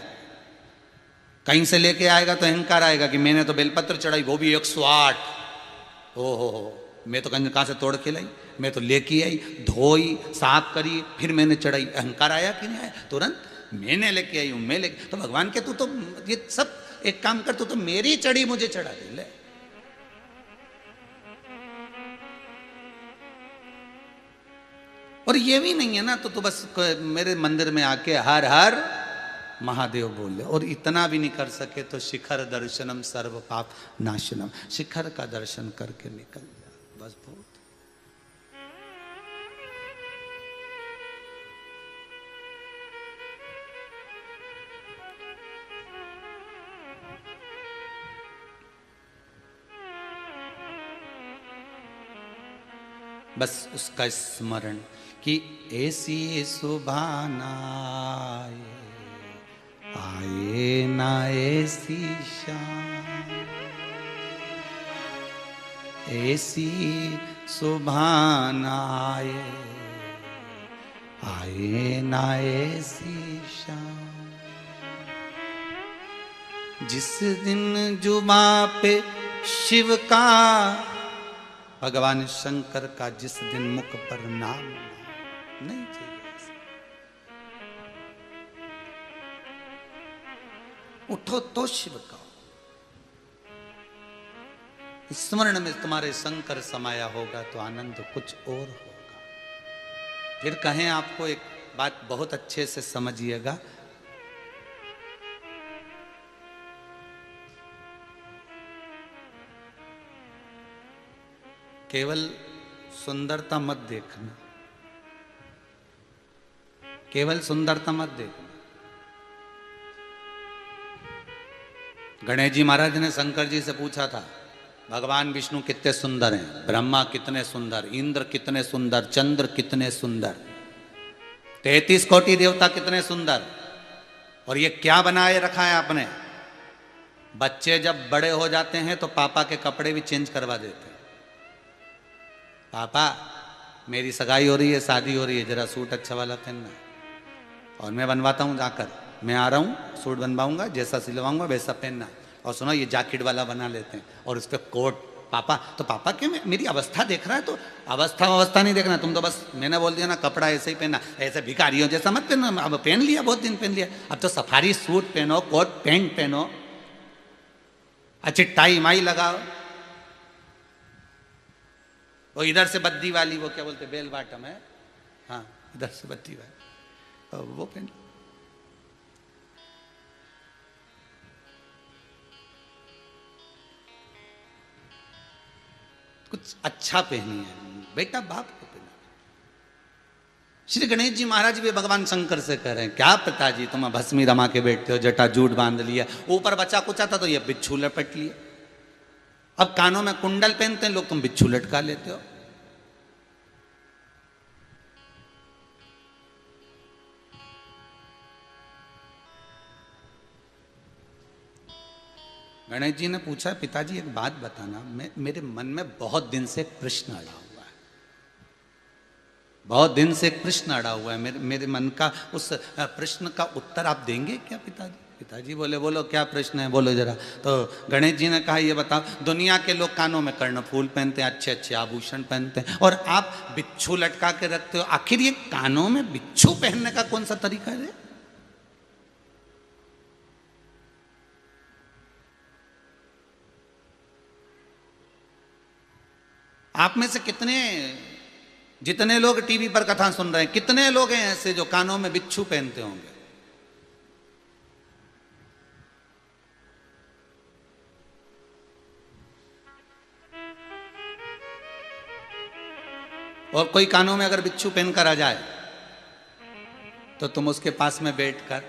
कहीं से लेके आएगा तो अहंकार आएगा कि मैंने तो बेलपत्र चढ़ाई, वो भी 108। हो, मैं तो कहाँ से तोड़ के लाई, मैं तो लेके आई, धोई, साफ करी, फिर मैंने चढ़ाई। अहंकार आया कि नहीं आया? तुरंत मैंने लेके आई हूं, मैं लेके। तो भगवान के तू तो ये सब एक काम कर, तू तो मेरी चढ़ी मुझे चढ़ा दे ले। और ये भी नहीं है ना तो बस मेरे मंदिर में आके हर हर महादेव बोले, और इतना भी नहीं कर सके तो शिखर दर्शनम सर्व पाप नाशनम, शिखर का दर्शन करके निकल जा, बस बहुत। बस उसका स्मरण कि ऐसी सुभाना आए ना ऐसी शाम, ऐसी सुभाना आए ना ऐसी शाम, जिस दिन जुबां पे शिव का, भगवान शंकर का जिस दिन मुख पर नाम नहीं चाहिए। उठो तो शिव का स्मरण में तुम्हारे शंकर समाया होगा तो आनंद कुछ और होगा। फिर कहें आपको एक बात बहुत अच्छे से समझिएगा, केवल सुंदरता मत देखना, केवल सुंदरता मत देखना। गणेश जी महाराज ने शंकर जी से पूछा था, भगवान विष्णु कितने सुंदर हैं, ब्रह्मा कितने सुंदर, इंद्र कितने सुंदर, चंद्र कितने सुंदर, 33 कोटि देवता कितने सुंदर, और ये क्या बनाए रखा है आपने? बच्चे जब बड़े हो जाते हैं तो पापा के कपड़े भी चेंज करवा देते हैं। पापा मेरी सगाई हो रही है, शादी हो रही है, जरा सूट अच्छा वाला पहनना, और मैं बनवाता हूँ जाकर, मैं आ रहा हूँ सूट बनवाऊंगा, जैसा सिलवाऊंगा वैसा पहनना। और सुनो ये जैकेट वाला बना लेते हैं और उस पर कोट। पापा तो पापा क्यों मेरी अवस्था देख रहा है? तो अवस्था नहीं देखना, तुम तो बस मैंने बोल दिया ना कपड़ा ऐसे ही पहनना, ऐसे भिखारियों जैसा मत पहनना। अब पहन लिया, बहुत दिन पहन लिया, अब तो सफारी सूट पहनो, कोट पैंट पहनो, अच्छी टाई माई लगाओ। वो इधर से बद्दी वाली, वो क्या बोलते बेल बाटम है, हाँ इधर से बद्दी वाली, वो पहन। कुछ अच्छा पहनिए बेटा, बाप को पहना। श्री गणेश जी महाराज भी भगवान शंकर से कह रहे हैं, क्या पिताजी तुम भस्मी रमा के बैठते हो, जटा जूट बांध लिया, ऊपर बचा कुचा था तो ये बिच्छू लपट लिया। अब कानों में कुंडल पहनते हैं लोग, तुम बिच्छू लटका लेते हो। गणेश जी ने पूछा, पिताजी एक बात बताना, मेरे मन में बहुत दिन से एक प्रश्न अड़ा हुआ है, बहुत दिन से एक प्रश्न अड़ा हुआ है मेरे मन का, उस प्रश्न का उत्तर आप देंगे क्या पिताजी? पिताजी बोले, बोलो क्या प्रश्न है, बोलो जरा। तो गणेश जी ने कहा, ये बताओ, दुनिया के लोग कानों में कर्णफूल पहनते हैं, अच्छे अच्छे आभूषण पहनते हैं, और आप बिच्छू लटका के रखते हो, आखिर ये कानों में बिच्छू पहनने का कौन सा तरीका है? आप में से कितने, जितने लोग टीवी पर कथा सुन रहे हैं, कितने लोग हैं ऐसे जो कानों में बिच्छू पहनते होंगे? और कोई कानों में अगर बिच्छू पहनकर आ जाए तो तुम उसके पास में बैठकर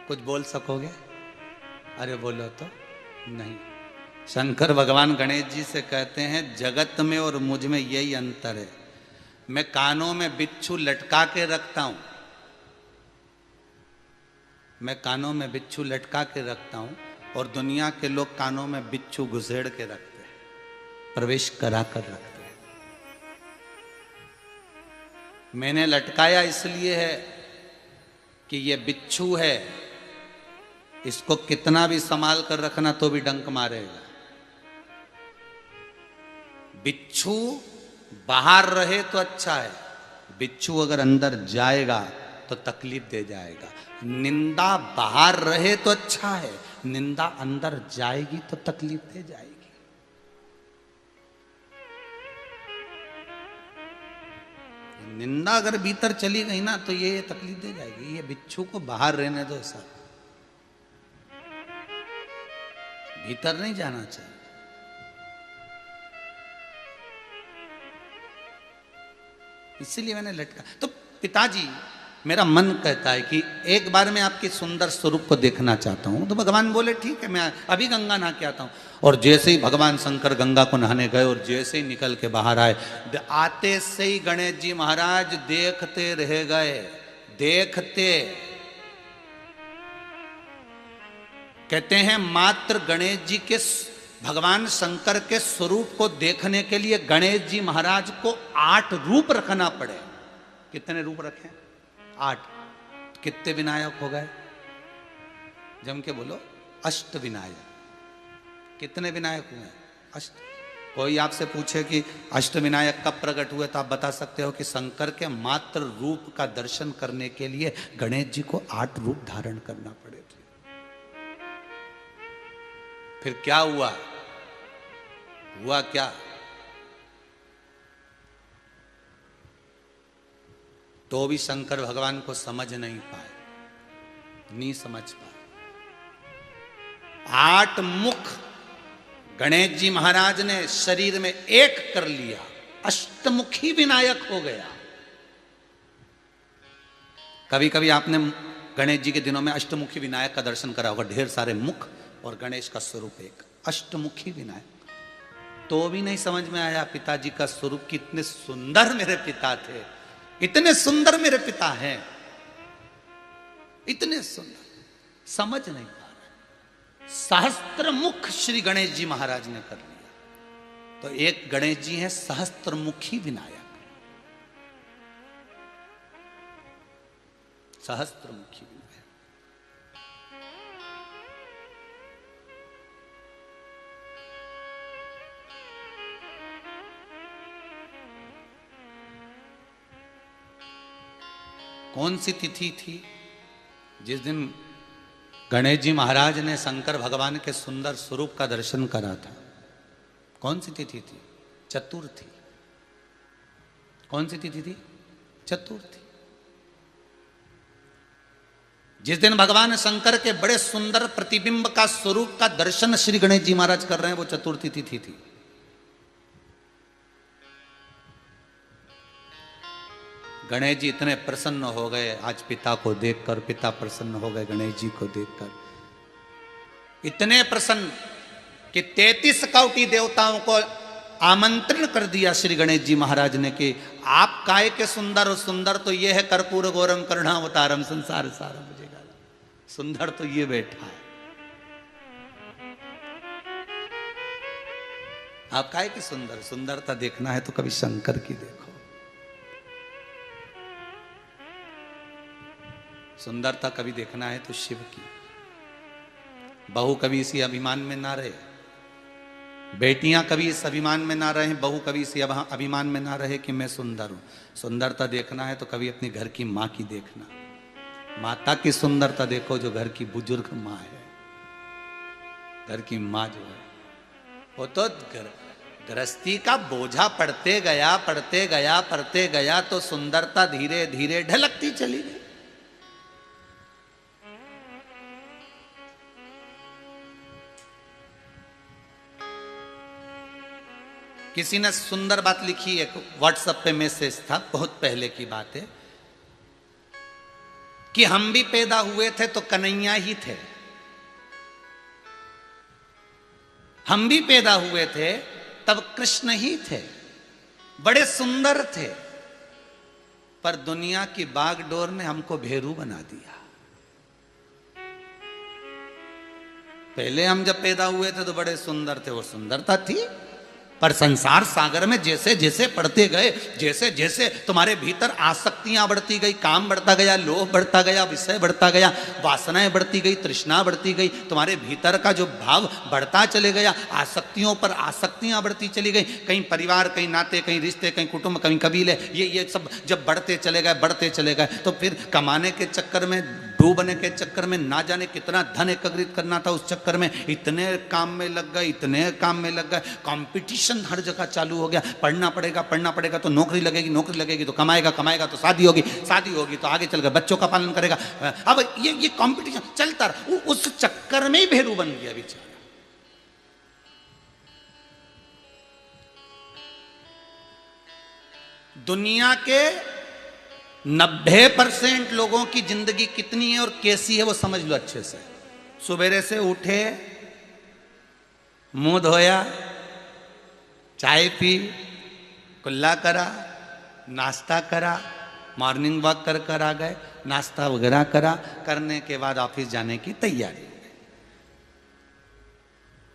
कुछ बोल सकोगे? अरे बोलो तो नहीं। शंकर भगवान गणेश जी से कहते हैं, जगत में और मुझ में यही अंतर है, मैं कानों में बिच्छू लटका के रखता हूं, मैं कानों में बिच्छू लटका के रखता हूं, और दुनिया के लोग कानों में बिच्छू घुसेड़ के रखते हैं, प्रवेश करा कर रखते हैं। मैंने लटकाया इसलिए है कि ये बिच्छू है, इसको कितना भी संभाल कर रखना तो भी डंक मारेगा। बिच्छू बाहर रहे तो अच्छा है, बिच्छू अगर अंदर जाएगा तो तकलीफ दे जाएगा। निंदा बाहर रहे तो अच्छा है, निंदा अंदर जाएगी तो तकलीफ दे जाएगी। निंदा अगर भीतर चली गई ना तो ये तकलीफ दे जाएगी। ये बिच्छू को बाहर रहने दो, सर, भीतर नहीं जाना चाहिए। इसीलिए मैंने लटका। तो पिताजी, मेरा मन कहता है कि एक बार मैं आपके सुंदर स्वरूप को देखना चाहता हूं। तो भगवान बोले, ठीक है, मैं अभी गंगा नहा के आता हूं। और जैसे ही भगवान शंकर गंगा को नहाने गए और जैसे ही निकल के बाहर आए, आते से ही गणेश जी महाराज देखते रह गए, देखते। कहते हैं मात्र गणेश जी के, भगवान शंकर के स्वरूप को देखने के लिए गणेश जी महाराज को 8 रूप रखना पड़े। कितने रूप रखे? 8। कितने विनायक हो गए? जम के बोलो, अष्ट विनायक। कितने विनायक हुए? अष्ट। कोई आपसे पूछे कि अष्ट विनायक कब प्रकट हुए, तो आप बता सकते हो कि शंकर के मात्र रूप का दर्शन करने के लिए गणेश जी को 8 रूप धारण करना पड़े थे। फिर क्या हुआ? हुआ क्या? तो भी शंकर भगवान को समझ नहीं पाए, नहीं समझ पाए। 8 मुख गणेश जी महाराज ने शरीर में एक कर लिया, अष्टमुखी विनायक हो गया। कभी कभी आपने गणेश जी के दिनों में अष्टमुखी विनायक का दर्शन करा होगा, ढेर सारे मुख और गणेश का स्वरूप एक, अष्टमुखी विनायक। तो भी नहीं समझ में आया पिताजी का स्वरूप, कितने सुंदर मेरे पिता थे, इतने सुंदर मेरे पिता हैं, इतने सुंदर, समझ नहीं पा रहे। सहस्त्र मुख श्री गणेश जी महाराज ने कर लिया। तो एक गणेश जी हैं सहस्त्रमुखी विनायक, सहस्त्रमुखी विनायक। कौन सी तिथि थी जिस दिन गणेश जी महाराज ने शंकर भगवान के सुंदर स्वरूप का दर्शन करा था? कौन सी तिथि थी? चतुर्थी। कौन सी तिथि थी? चतुर्थी। जिस दिन भगवान शंकर के बड़े सुंदर प्रतिबिंब का स्वरूप का दर्शन श्री गणेश जी महाराज कर रहे हैं, वो चतुर्थी तिथि थी। गणेश जी इतने प्रसन्न हो गए आज पिता को देखकर, पिता प्रसन्न हो गए गणेश जी को देखकर, इतने प्रसन्न कि 33 कोटि देवताओं को आमंत्रण कर दिया श्री गणेश जी महाराज ने कि आप काय के सुंदर, और सुंदर तो ये है कर्पूर गौरम करुणावतारम संसार सारम बुझेगा, सुंदर तो ये बैठा है। आप काय की सुंदर, सुंदरता देखना है तो कभी शंकर की देखो। सुंदरता कभी देखना है तो शिव की। बहू कभी इसी अभिमान में ना रहे, बेटियां कभी इस अभिमान में ना रहे, बहू कभी इसी अभिमान में ना रहे कि मैं सुंदर हूं। सुंदरता देखना है तो कभी अपनी घर की मां की देखना। माता की सुंदरता देखो, जो घर की बुजुर्ग मां है, घर की मां जो है वो तो गृहस्थी का बोझा पड़ते गया, पड़ते गया, पड़ते गया, तो सुंदरता धीरे धीरे ढलकती चली गई। किसी ने सुंदर बात लिखी, एक व्हाट्सएप पे मैसेज था, बहुत पहले की बात है, कि हम भी पैदा हुए थे तो कन्हैया ही थे। हम भी पैदा हुए थे तब कृष्ण ही थे, बड़े सुंदर थे, पर दुनिया की बागडोर ने हमको भेरू बना दिया। पहले हम जब पैदा हुए थे तो बड़े सुंदर थे, वो सुंदरता थी, पर संसार सागर में जैसे जैसे पढ़ते गए, जैसे जैसे तुम्हारे भीतर आसक्तियां बढ़ती गई, काम बढ़ता गया, लोभ बढ़ता गया, विषय बढ़ता गया, वासनाएं बढ़ती गई, तृष्णा बढ़ती गई, तुम्हारे भीतर का जो भाव बढ़ता चले गया, आसक्तियों पर आसक्तियां बढ़ती चली गई, कहीं परिवार, कहीं नाते, कहीं रिश्ते, कहीं कुटुंब, कहीं कबीले, ये सब जब बढ़ते चले गए, बढ़ते चले गए, तो फिर कमाने के चक्कर में, डूबने के चक्कर में, ना जाने कितना धन एकत्रित करना था, उस चक्कर में इतने काम में लग गए, इतने काम में लग गए, कंपटीशन हर जगह चालू हो गया। पढ़ना पड़ेगा, पढ़ना पड़ेगा तो नौकरी लगेगी, नौकरी लगेगी तो कमाएगा, कमाएगा तो शादी होगी, शादी होगी तो आगे चल गए बच्चों का पालन करेगा। अब ये कंपटीशन चलता रहा, उस चक्कर में ही भेरू बन गया बेचारा। दुनिया के 90% लोगों की जिंदगी कितनी है और कैसी है वो समझ लो अच्छे से। सुबेरे से उठे, मुंह धोया, चाय पी, कुल्ला करा, नाश्ता करा, मॉर्निंग वॉक कर कर आ गए, नाश्ता वगैरह करा, करने के बाद ऑफिस जाने की तैयारी।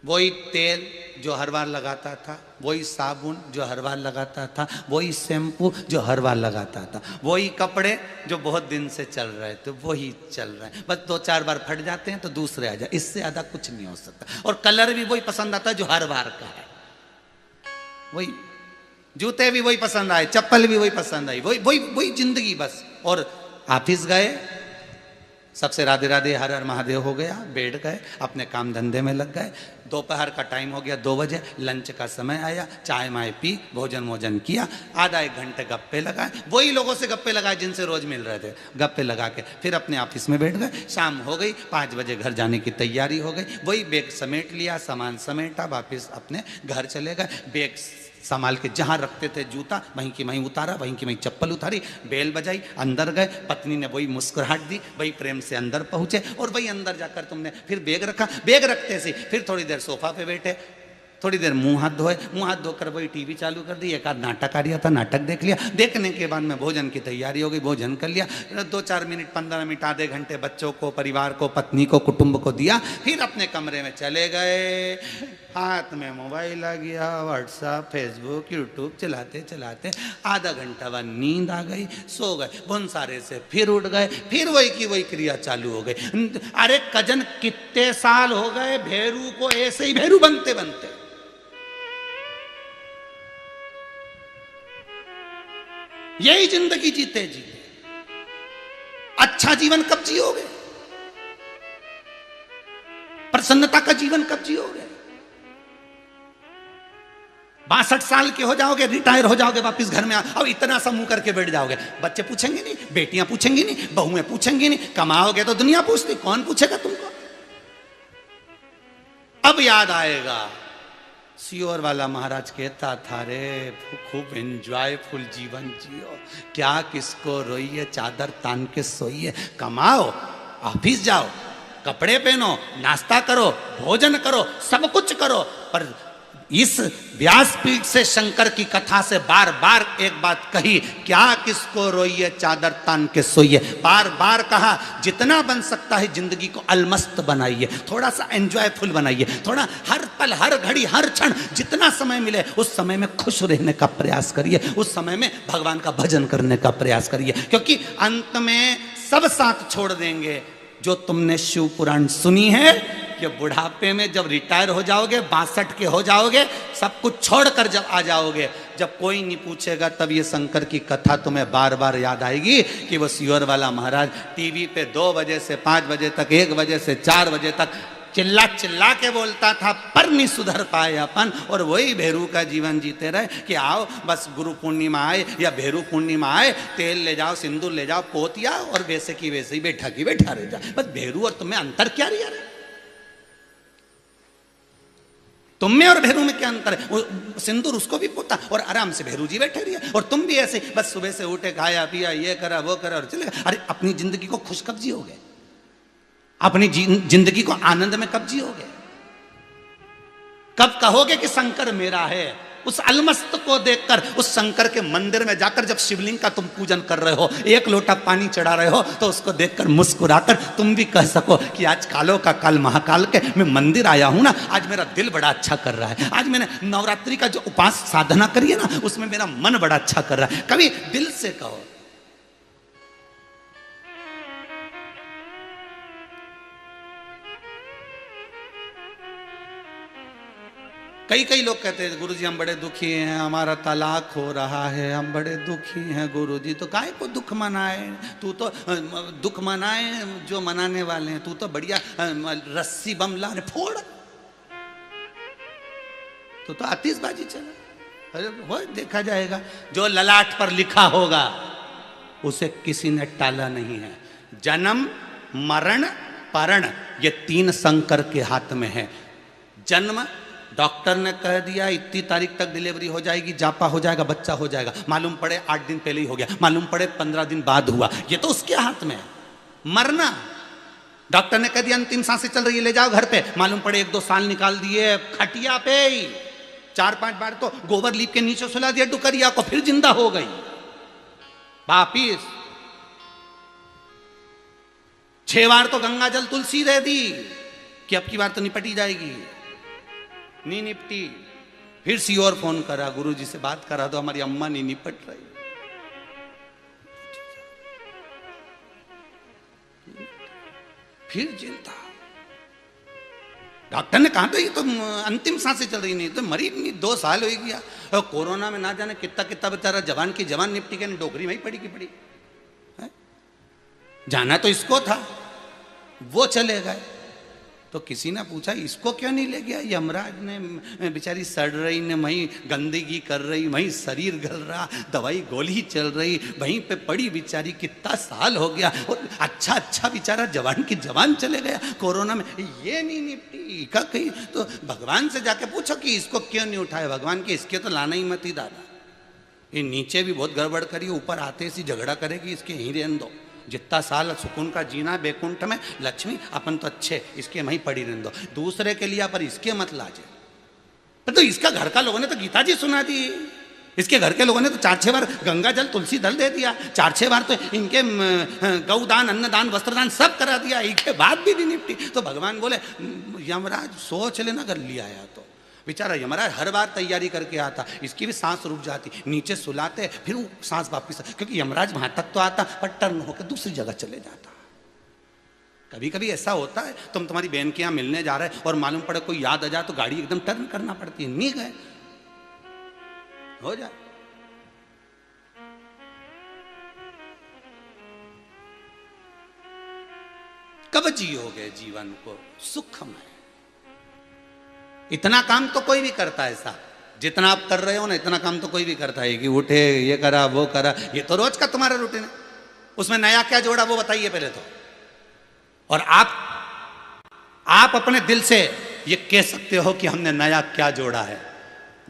वही तेल जो हर बार लगाता था, वही साबुन जो हर बार लगाता था, वही शैम्पू जो हर बार लगाता था, वही कपड़े जो बहुत दिन से चल रहे थे वही चल रहे हैं, बस 2-4 बार फट जाते हैं तो दूसरे आ जाए, इससे ज़्यादा कुछ नहीं हो सकता। और कलर भी वही पसंद आता है जो हर बार का है, वही जूते भी वही पसंद आए, चप्पल भी वही पसंद आई, वही वही वही जिंदगी बस। और ऑफिस गए, सबसे राधे राधे हर हर महादेव हो गया, बैठ गए, अपने काम धंधे में लग गए। दोपहर का टाइम हो गया, 2 बजे, लंच का समय आया, चाय माय पी, भोजन वोजन किया, आधा 1 घंटे गप्पे लगाए, वही लोगों से गप्पे लगाए जिनसे रोज मिल रहे थे, गप्पे लगा के फिर अपने ऑफिस में बैठ गए। शाम हो गई, 5 बजे घर जाने की तैयारी हो गई, वही बैग समेट लिया, सामान समेटा, वापस अपने घर चले गए। बैग संभाल के जहाँ रखते थे जूता वहीं की वहीं उतारा, वहीं की वहीं चप्पल उतारी, बेल बजाई, अंदर गए, पत्नी ने वही मुस्कुराहट दी, वही प्रेम से अंदर पहुंचे, और वही अंदर जाकर तुमने फिर बैग रखा, बैग रखते से फिर थोड़ी देर सोफा पे बैठे, थोड़ी देर मुंह हाथ धोए, मुंह हाथ धोकर वही टीवी चालू कर दी, एक आध नाटक आ रहा था, नाटक देख लिया, देखने के बाद में भोजन की तैयारी हो गई, भोजन कर लिया, 2-4 मिनट, 15 मिनट, आधे घंटे बच्चों को, परिवार को, पत्नी को, कुटुंब को दिया, फिर अपने कमरे में चले गए, हाथ में मोबाइल आ गया, व्हाट्सएप, फेसबुक, यूट्यूब चलाते चलाते आधा घंटा बाद नींद आ गई, सो गए, भुनसारे से फिर उठ गए, फिर वही की वही क्रिया चालू हो गई। अरे कजन कितने साल हो गए भेरू को ऐसे ही भेरू बनते बनते। यही जिंदगी जीते जीते जीवन कब जियोगे? प्रसन्नता का जीवन कब जियोगे? 62 साल के हो जाओगे, रिटायर हो जाओगे, वापिस घर में अब इतना सा मुंह करके बैठ जाओगे। बच्चे पूछेंगे नहीं, बेटियां पूछेंगी नहीं, बहुएं पूछेंगी नहीं, कमाओगे तो दुनिया पूछती, कौन पूछेगा तुमको? अब याद आएगा, सियोर वाला महाराज कहता था, रे खूब एंजॉयफुल जीवन जियो, क्या किसको रोइए, चादर तान के सोइए, कमाओ, ऑफिस जाओ, कपड़े पहनो, नाश्ता करो, भोजन करो, सब कुछ करो, पर इस व्यासपीठ से शंकर की कथा से बार बार एक बात कही, क्या किसको रोइए, चादर तान के सोइए। बार बार कहा, जितना बन सकता है जिंदगी को अलमस्त बनाइए, थोड़ा सा एंजॉयफुल बनाइए, थोड़ा हर पल, हर घड़ी, हर क्षण, जितना समय मिले उस समय में खुश रहने का प्रयास करिए, उस समय में भगवान का भजन करने का प्रयास करिए, क्योंकि अंत में सब साथ छोड़ देंगे। जो तुमने शिव पुराण सुनी है कि बुढ़ापे में जब रिटायर हो जाओगे, 62 के हो जाओगे, सब कुछ छोड़कर जब आ जाओगे, जब कोई नहीं पूछेगा, तब ये शंकर की कथा तुम्हें बार बार याद आएगी कि वो सियोर वाला महाराज टीवी पे 2 बजे से 5 बजे तक, 1 बजे से 4 बजे तक चिल्ला चिल्ला के बोलता था, पर नहीं सुधर पाए अपन, और वही भेरू का जीवन जीते रहे कि आओ बस गुरु पूर्णिमा आए या भेरू पूर्णिमा आए, तेल ले जाओ, सिंदूर ले जाओ, पोतिया, और वैसे की वैसे ही बैठा की बैठा रह जा। बस भेरू और तुम्हें अंतर क्या रहा है? तुम में और भेरू में क्या अंतर है? वो सिंदूर उसको भी पोता और आराम से भेरू जी बैठे रहिए, और तुम भी ऐसे बस सुबह से उठे, खाया पिया, ये करा वो करा और चले गए। अरे अपनी जिंदगी को खुश कब जियोगे? अपनी जिंदगी को आनंद में कब जियोगे? कब कहोगे कि शंकर मेरा है? उस अलमस्त को देखकर, उस शंकर के मंदिर में जाकर जब शिवलिंग का तुम पूजन कर रहे हो, 1 लोटा पानी चढ़ा रहे हो, तो उसको देखकर मुस्कुराकर तुम भी कह सको कि आज कालों का काल महाकाल के मैं मंदिर आया हूं ना, आज मेरा दिल बड़ा अच्छा कर रहा है, आज मैंने नवरात्रि का जो उपास साधना करी है ना, उसमें मेरा मन बड़ा अच्छा कर रहा है। कभी दिल से कहो। कई लोग कहते हैं, गुरुजी हम बड़े दुखी हैं, हमारा तलाक हो रहा है, हम बड़े दुखी हैं गुरुजी। तो काहे को दुख मनाए? तू तो दुख मनाए जो मनाने वाले हैं, तू तो बढ़िया रस्सी बम ला रहे, फोड़, तो आतिशबाजी चला। अरे वो देखा जाएगा, जो ललाट पर लिखा होगा उसे किसी ने टाला नहीं है। जन्म, मरण, परण, ये 3 शंकर के हाथ में है। जन्म, डॉक्टर ने कह दिया इतनी तारीख तक डिलीवरी हो जाएगी, जापा हो जाएगा, बच्चा हो जाएगा, मालूम पड़े 8 दिन पहले ही हो गया, मालूम पड़े 15 दिन बाद हुआ, ये तो उसके हाथ में है। मरना, डॉक्टर ने कह दिया अंतिम सांसें चल रही है, ले जाओ घर पे, मालूम पड़े 1-2 साल निकाल दिए खटिया पे ही, 4-5 बार तो गोबर लीप के नीचे सुला दिया डुकरिया को, फिर जिंदा हो गई वापिस। 6 बार तो गंगा जल तुलसी दे दी कि अब की बार तो निपटी जाएगी, नहीं निपटी। फिर सियोर फोन करा, गुरुजी से बात करा दो, हमारी अम्मा नहीं निपट रही। फिर चिंता, डॉक्टर ने कहा तो ये तो अंतिम सांसें चल रही, नहीं तो मरी नहीं, 2 साल हो गया। और कोरोना में ना जाने कितना बेचारा जवान की जवान निपटी के डोगरी में ही पड़ी की पड़ी है? जाना तो इसको था, वो चले गए। तो किसी ने पूछा इसको क्यों नहीं ले गया? यमराज ने, बेचारी सड़ रही ने, वहीं गंदगी कर रही, वहीं शरीर गल रहा, दवाई गोली चल रही, वहीं पे पड़ी बेचारी, कितना साल हो गया, और अच्छा बेचारा जवान की जवान चले गया कोरोना में, ये नहीं निपटी का कहीं। तो भगवान से जाके पूछो कि इसको क्यों नहीं उठाया? भगवान के इसके तो लाना ही मत ही दादा, ये नीचे भी बहुत गड़बड़ करी, ऊपर आते इसी झगड़ा करेगी, इसके यहीं रहने दो, जितना साल सुकून का जीना है बैकुंठ में, लक्ष्मी अपन तो अच्छे, इसके वहीं पड़ी रहने दो, दूसरे के लिए पर इसके मत लाजे। तो इसका घर का लोगों ने तो गीता जी सुना दी, इसके घर के लोगों ने तो 4-6 बार गंगा जल तुलसी दल दे दिया, 4-6 बार तो इनके गौदान, अन्नदान, वस्त्रदान सब करा दिया, इनके बाद भी नहीं निपटी। तो भगवान बोले यमराज सोच लेना अगर लिया आया तो। बेचारा यमराज हर बार तैयारी करके आता, इसकी भी सांस रुक जाती, नीचे सुलाते, फिर वो सांस वापिस, क्योंकि यमराज वहां तक तो आता पर टर्न होकर दूसरी जगह चले जाता। कभी कभी ऐसा होता है, तुम तुम्हारी बहन के यहाँ मिलने जा रहे हैं और मालूम पड़े कोई याद आ जाए तो गाड़ी एकदम टर्न करना पड़ती है, नहीं गए हो जाए। तब जियोगे जीवन को सुखमय। इतना काम तो कोई भी करता है ऐसा, जितना आप कर रहे हो ना इतना काम तो कोई भी करता है कि उठे ये करा वो करा, ये तो रोज का तुम्हारा रूटीन है। उसमें नया क्या जोड़ा वो बताइए पहले तो। और आप अपने दिल से ये कह सकते हो कि हमने नया क्या जोड़ा है।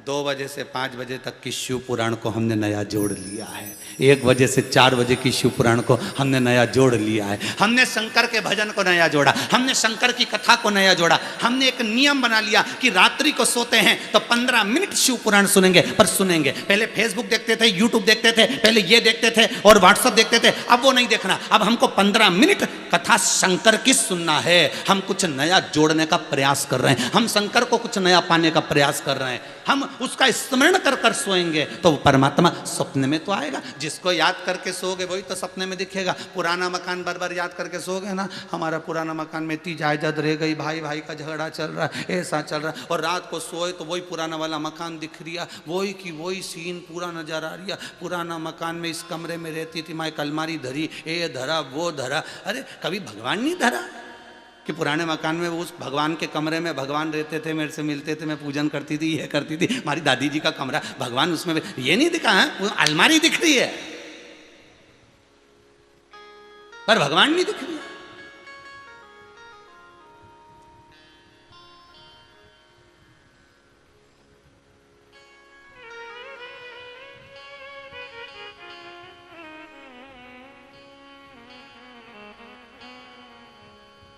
2 बजे से 5 बजे तक की शिव पुराण को हमने नया जोड़ लिया है। 1 बजे से 4 बजे की शिव पुराण को हमने नया जोड़ लिया है। हमने शंकर के भजन को नया जोड़ा, हमने शंकर की कथा को नया जोड़ा। हमने एक नियम बना लिया कि रात्रि को सोते हैं तो 15 मिनट शिव पुराण सुनेंगे, पर सुनेंगे। पहले फेसबुक देखते थे, यूट्यूब देखते थे, पहले ये देखते थे और व्हाट्सअप देखते थे, अब वो नहीं देखना। अब हमको 15 मिनट कथा शंकर की सुनना है। हम कुछ नया जोड़ने का प्रयास कर रहे हैं, हम शंकर को कुछ नया पाने का प्रयास कर रहे हैं। हम उसका स्मरण कर कर सोएंगे तो परमात्मा सपने में तो आएगा। जिसको याद करके सोओगे वही तो सपने में दिखेगा। पुराना मकान बार बार याद करके सोओगे ना, हमारा पुराना मकान में इतनी जायदाद रह गई, भाई भाई का झगड़ा चल रहा है, ऐसा चल रहा है, और रात को सोए तो वही पुराना वाला मकान दिख रिया, वही की वही सीन पूरा नजर आ रिया। पुराना मकान में इस कमरे में रहती थी, मैं अलमारी धरी, ये धरा वो धरा। अरे कभी भगवान नहीं धरा कि पुराने मकान में उस भगवान के कमरे में भगवान रहते थे, मेरे से मिलते थे, मैं पूजन करती थी, ये करती थी। हमारी दादी जी का कमरा भगवान उसमें ये नहीं दिखा है, वो अलमारी दिख रही है पर भगवान नहीं दिख रही है।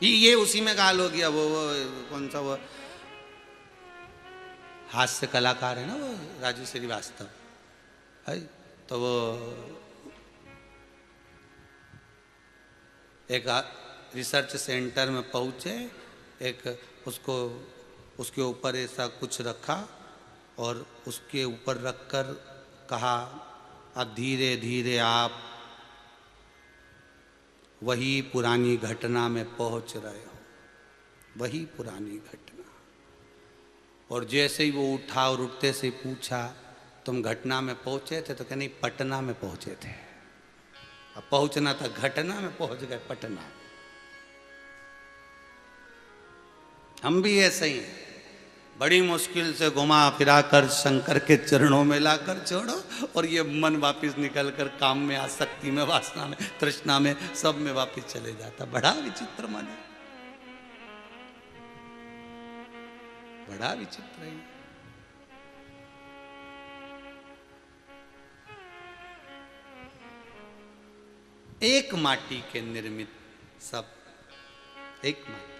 ये उसी में गाल हो गया। वो कौन सा वो हास्य कलाकार है ना, वो राजू श्रीवास्तव है, तो वो एक रिसर्च सेंटर में पहुंचे, एक उसको उसके ऊपर ऐसा कुछ रखा और उसके ऊपर रखकर कहा, अब धीरे धीरे आप वही पुरानी घटना में पहुंच रहे हो, वही पुरानी घटना। और जैसे ही वो उठा और उठते से पूछा, तुम घटना में पहुंचे थे? तो कहनी पटना में पहुंचे थे। अब पहुंचना था, घटना में पहुंच गए पटना। हम भी ऐसे ही हैं, बड़ी मुश्किल से घुमा फिरा कर शंकर के चरणों में लाकर छोड़ो, और ये मन वापस निकल कर काम में, आसक्ति में, वासना में, तृष्णा में, सब में वापस चले जाता। बड़ा विचित्र मन है, बड़ा विचित्र है। एक माटी के निर्मित सब, एक माटी।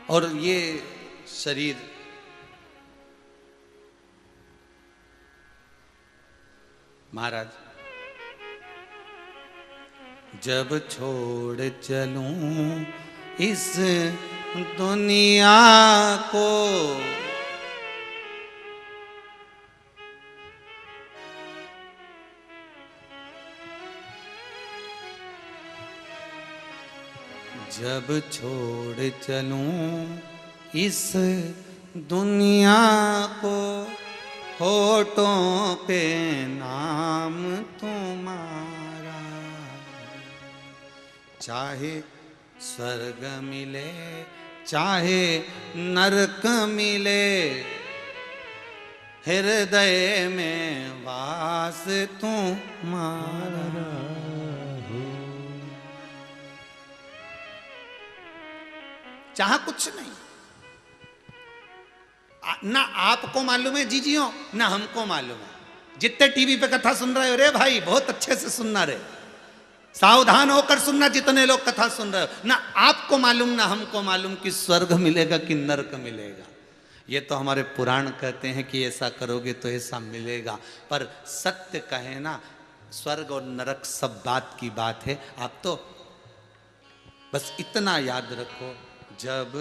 और ये शरीर महाराज, जब छोड़ चलूं इस दुनिया को, जब छोड़ चलूं इस दुनिया को, होठों पे नाम तुम्हारा, चाहे स्वर्ग मिले चाहे नरक मिले, हृदय में वास तुम्हारा। चाह कुछ नहीं, ना आपको मालूम है जीजियो, ना हमको मालूम है। जितने टीवी पे कथा सुन रहे हो रे भाई, बहुत अच्छे से सुनना रे, सावधान होकर सुनना। जितने लोग कथा सुन रहे हो, ना आपको मालूम ना हमको मालूम कि स्वर्ग मिलेगा कि नरक मिलेगा। ये तो हमारे पुराण कहते हैं कि ऐसा करोगे तो ऐसा मिलेगा, पर सत्य कहे ना, स्वर्ग और नरक सब बात की बात है। आप तो बस इतना याद रखो, जब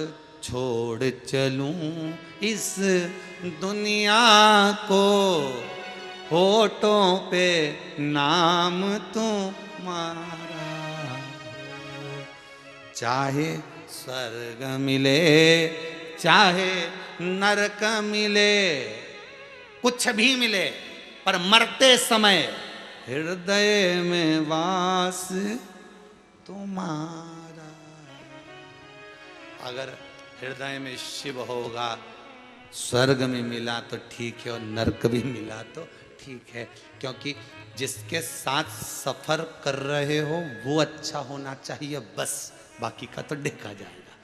छोड़ चलूं इस दुनिया को, होठों पे नाम तुम्हारा, चाहे स्वर्ग मिले चाहे नरक मिले, कुछ भी मिले, पर मरते समय हृदय में वास तुम्हारा। अगर हृदय में शिव होगा, स्वर्ग में मिला तो ठीक है और नरक भी मिला तो ठीक है, क्योंकि जिसके साथ सफर कर रहे हो वो अच्छा होना चाहिए, बस बाकी का तो देखा जाएगा,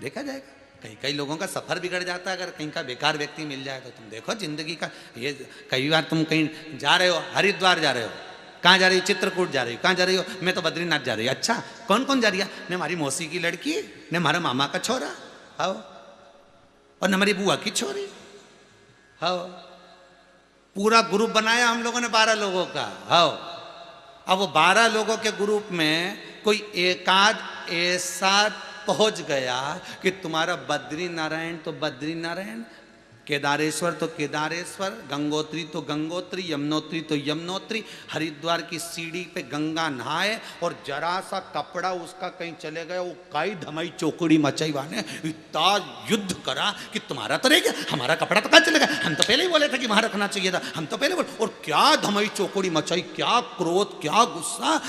देखा जाएगा। कई लोगों का सफर बिगड़ जाता है, अगर कहीं का बेकार व्यक्ति मिल जाए तो तुम देखो जिंदगी का ये। कई बार तुम कहीं जा रहे हो, हरिद्वार जा रहे हो, कहाँ जा रही हो? चित्रकूट जा रही हो। कहाँ जा रही हो? मैं तो बद्रीनाथ जा रही हूँ। अच्छा, कौन कौन जा रही है? ने हमारी मौसी की लड़की, ने हमारे मामा का छोरा, हाँ, और न हमारी बुआ की छोरी, हाँ। पूरा ग्रुप बनाया हम लोगों ने 12 लोगों का, हाँ। अब वो 12 लोगों के ग्रुप में कोई एकाध ऐसा पहुंच गया कि तुम्हारा बद्री नारायण तो बद्री नारायण, केदारेश्वर तो केदारेश्वर, गंगोत्री तो गंगोत्री, यमुनोत्री तो यमुनोत्री, हरिद्वार की सीढ़ी पे गंगा नहाए और जरा सा कपड़ा उसका कहीं चले गया, वो काई धमाई चौकड़ी मचाई वाने, इतना युद्ध करा कि तुम्हारा तो रह गया, हमारा कपड़ा तो कहाँ चले गया, हम तो पहले ही बोले थे कि वहां रखना चाहिए था, हम तो पहले बोले। और क्या धमाई चौकड़ी मचाई, क्या क्रोध, क्या गुस्सा।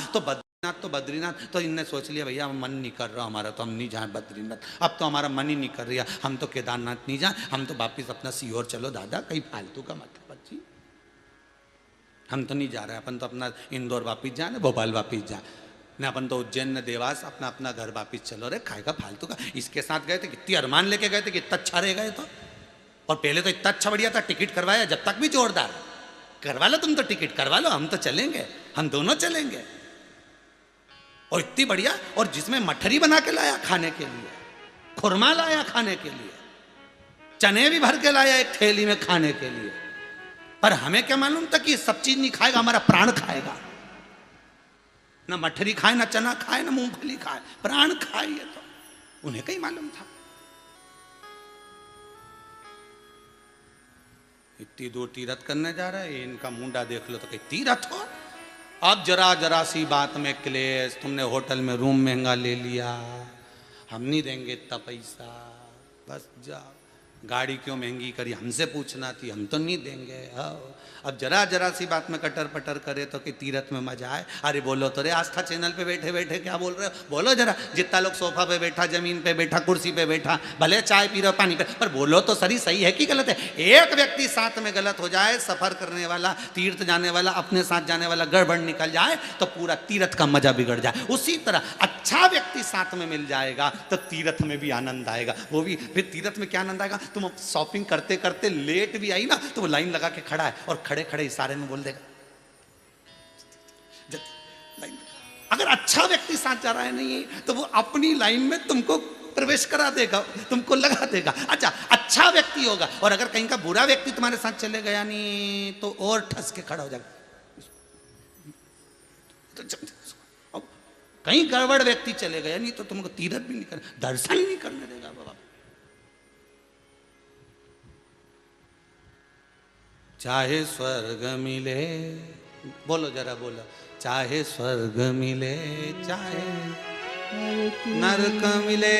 तो बद्रीनाथ तो इनने सोच लिया भैया मन नहीं कर रहा हमारा, तो हम नहीं जाए बद्रीनाथ, अब तो हमारा मन ही नहीं कर रहा, हम तो केदारनाथ नहीं जाए, हम तो वापिस अपना सीहोर चलो दादा, कहीं फालतू का मत बच्ची, हम तो नहीं जा रहे, अपन तो अपना इंदौर वापिस जाए, भोपाल वापिस जाए, न अपन तो उज्जैन न देवास, अपना अपना घर वापिस चलो। रे खाएगा फालतू का। इसके साथ गए थे, कितनी अरमान लेके गए थे कि इतना अच्छा रह गए तो, और पहले तो इतना अच्छा बढ़िया था, टिकट करवाया जब तक भी जोरदार, करवा लो तुम तो टिकट करवा लो, हम तो चलेंगे, हम दोनों चलेंगे, और इतनी बढ़िया, और जिसमें मठरी बना के लाया खाने के लिए, खुरमा लाया खाने के लिए, चने भी भर के लाया एक थैली में खाने के लिए। पर हमें क्या मालूम था कि सब चीज नहीं खाएगा, हमारा प्राण खाएगा। ना मठरी खाए, ना चना खाए, ना मूंगफली खाए, प्राण खाए। ये तो उन्हें कहीं मालूम था। इतनी दूर तीरथ करने जा रहा है, इनका मुंडा देख लो तो कहीं तीरथ हो। अब जरा सी बात में क्लेश, तुमने होटल में रूम महंगा ले लिया, हम नहीं देंगे इतना पैसा, बस जाओ। गाड़ी क्यों महंगी करी, हमसे पूछना थी, हम तो नहीं देंगे। हाँ, अब जरा सी बात में कटर पटर करे तो कि तीरथ में मजा आए। अरे बोलो तो रे, आस्था चैनल पे बैठे बैठे क्या बोल रहे हो, बोलो जरा। जितना लोग सोफा पे बैठा, जमीन पे बैठा, कुर्सी पे बैठा, भले चाय पी रहे पानी पे, पर बोलो तो सही है कि गलत है। एक व्यक्ति साथ में गलत हो जाए, सफर करने वाला, तीर्थ जाने वाला, अपने साथ जाने वाला गड़बड़ निकल जाए तो पूरा तीरथ का मजा बिगड़ जाए। उसी तरह अच्छा व्यक्ति साथ में मिल जाएगा तो तीरथ में भी आनंद आएगा। वो भी फिर तीरथ में क्या आनंद आएगा, तुम शॉपिंग करते करते लेट भी आई ना तो वो लाइन लगा के खड़ा है और खड़े खड़े इशारे में बोल देगा लाइन। अगर अच्छा व्यक्ति साथ जा रहा है नहीं तो वो अपनी लाइन में तुमको प्रवेश करा देगा, तुमको लगा देगा। अच्छा व्यक्ति होगा, और अगर कहीं का बुरा व्यक्ति तुम्हारे साथ चले गया नहीं तो और ठस के खड़ा हो जाएगा। तो कहीं गड़बड़ व्यक्ति चले गया नहीं तो तुमको तीरथ भी नहीं करने, दर्शन ही नहीं करने देगा बाबा। चाहे स्वर्ग मिले, बोलो जरा बोलो, चाहे स्वर्ग मिले, चाहे नरक मिले,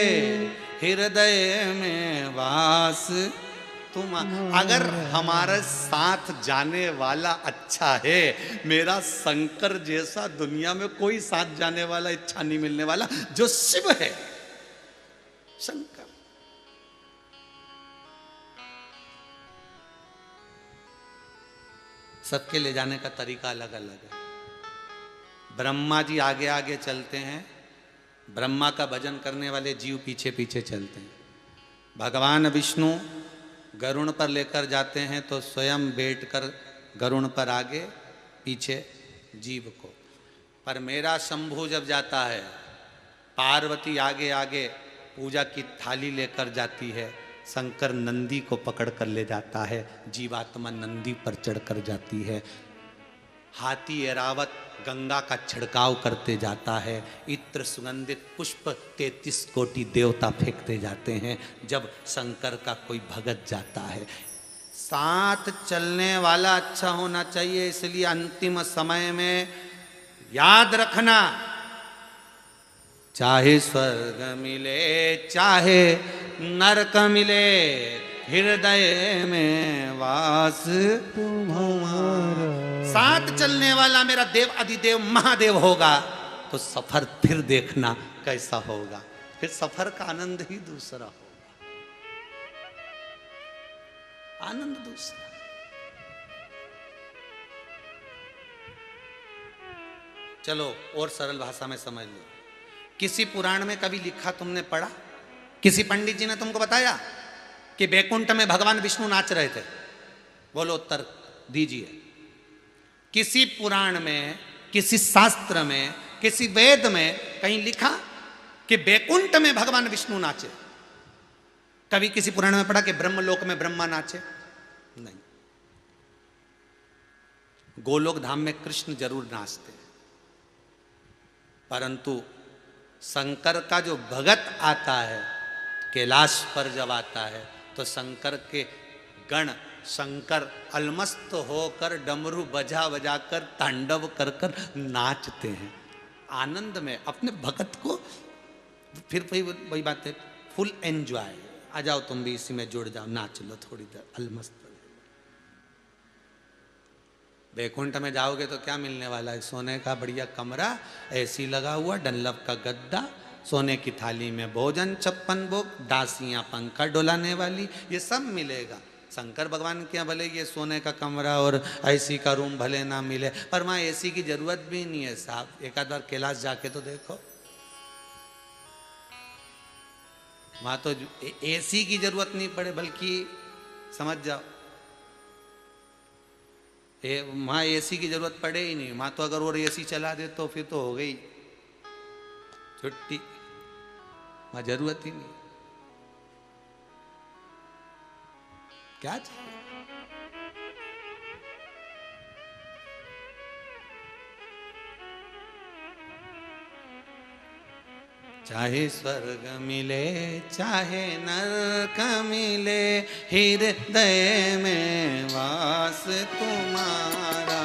हृदय में वास तुम। अगर हमारे साथ जाने वाला अच्छा है, मेरा शंकर जैसा दुनिया में कोई साथ जाने वाला इच्छा नहीं मिलने वाला, जो शिव है शंकर। सबके ले जाने का तरीका अलग अलग है। ब्रह्मा जी आगे आगे चलते हैं, ब्रह्मा का भजन करने वाले जीव पीछे पीछे चलते हैं। भगवान विष्णु गरुण पर लेकर जाते हैं तो स्वयं बैठकर गरुण पर आगे, पीछे जीव को। पर मेरा शंभु जब जाता है, पार्वती आगे आगे पूजा की थाली लेकर जाती है, शंकर नंदी को पकड़ कर ले जाता है, जीवात्मा नंदी पर चढ़कर जाती है। हाथी एरावत गंगा का छिड़काव करते जाता है, इत्र सुगंधित पुष्प 33 कोटि देवता फेंकते जाते हैं जब शंकर का कोई भगत जाता है। साथ चलने वाला अच्छा होना चाहिए, इसलिए अंतिम समय में याद रखना, चाहे स्वर्ग मिले चाहे नरक मिले, हृदय में वास तुम्हारा। साथ चलने वाला मेरा देव अधिदेव महादेव होगा तो सफर फिर देखना कैसा होगा, फिर सफर का आनंद ही दूसरा होगा, आनंद दूसरा। चलो और सरल भाषा में समझ लो। किसी पुराण में कभी लिखा तुमने पढ़ा, किसी पंडित जी ने तुमको बताया कि बैकुंठ में भगवान विष्णु नाच रहे थे? बोलो उत्तर दीजिए। किसी पुराण में, किसी शास्त्र में, किसी वेद में कहीं लिखा कि बैकुंठ में भगवान विष्णु नाचे? कभी किसी पुराण में पढ़ा कि ब्रह्मलोक में ब्रह्मा नाचे? नहीं। गोलोक धाम में कृष्ण जरूर नाचते, परंतु शंकर का जो भगत आता है कैलाश पर जब आता है तो शंकर के गण, शंकर अलमस्त होकर डमरू बजा बजा कर तांडव कर कर नाचते हैं आनंद में अपने भगत को। फिर वही बात है, फुल एंजॉय। आ जाओ तुम भी इसी में जुड़ जाओ, नाच लो थोड़ी देर, अलमस्त। बैकुंठ में जाओगे तो क्या मिलने वाला है? सोने का बढ़िया कमरा, एसी लगा हुआ, डनलप का गद्दा, सोने की थाली में भोजन, 56 भोग, दासियां पंखा डुलाने वाली, ये सब मिलेगा। शंकर भगवान के यहाँ भले ये सोने का कमरा और एसी का रूम भले ना मिले, पर वहाँ एसी की जरूरत भी नहीं है साहब। एक आध बार कैलाश जाके तो देखो, वहाँ तो एसी की जरूरत नहीं पड़े, बल्कि समझ जाओ वहाँ एसी की जरूरत पड़े ही नहीं। वहाँ तो अगर वो एसी चला दे तो फिर तो हो गई छुट्टी, वहाँ जरूरत ही नहीं। क्या चाहिए? चाहे स्वर्ग मिले चाहे नरक मिले, हृदय में वास तुम्हारा।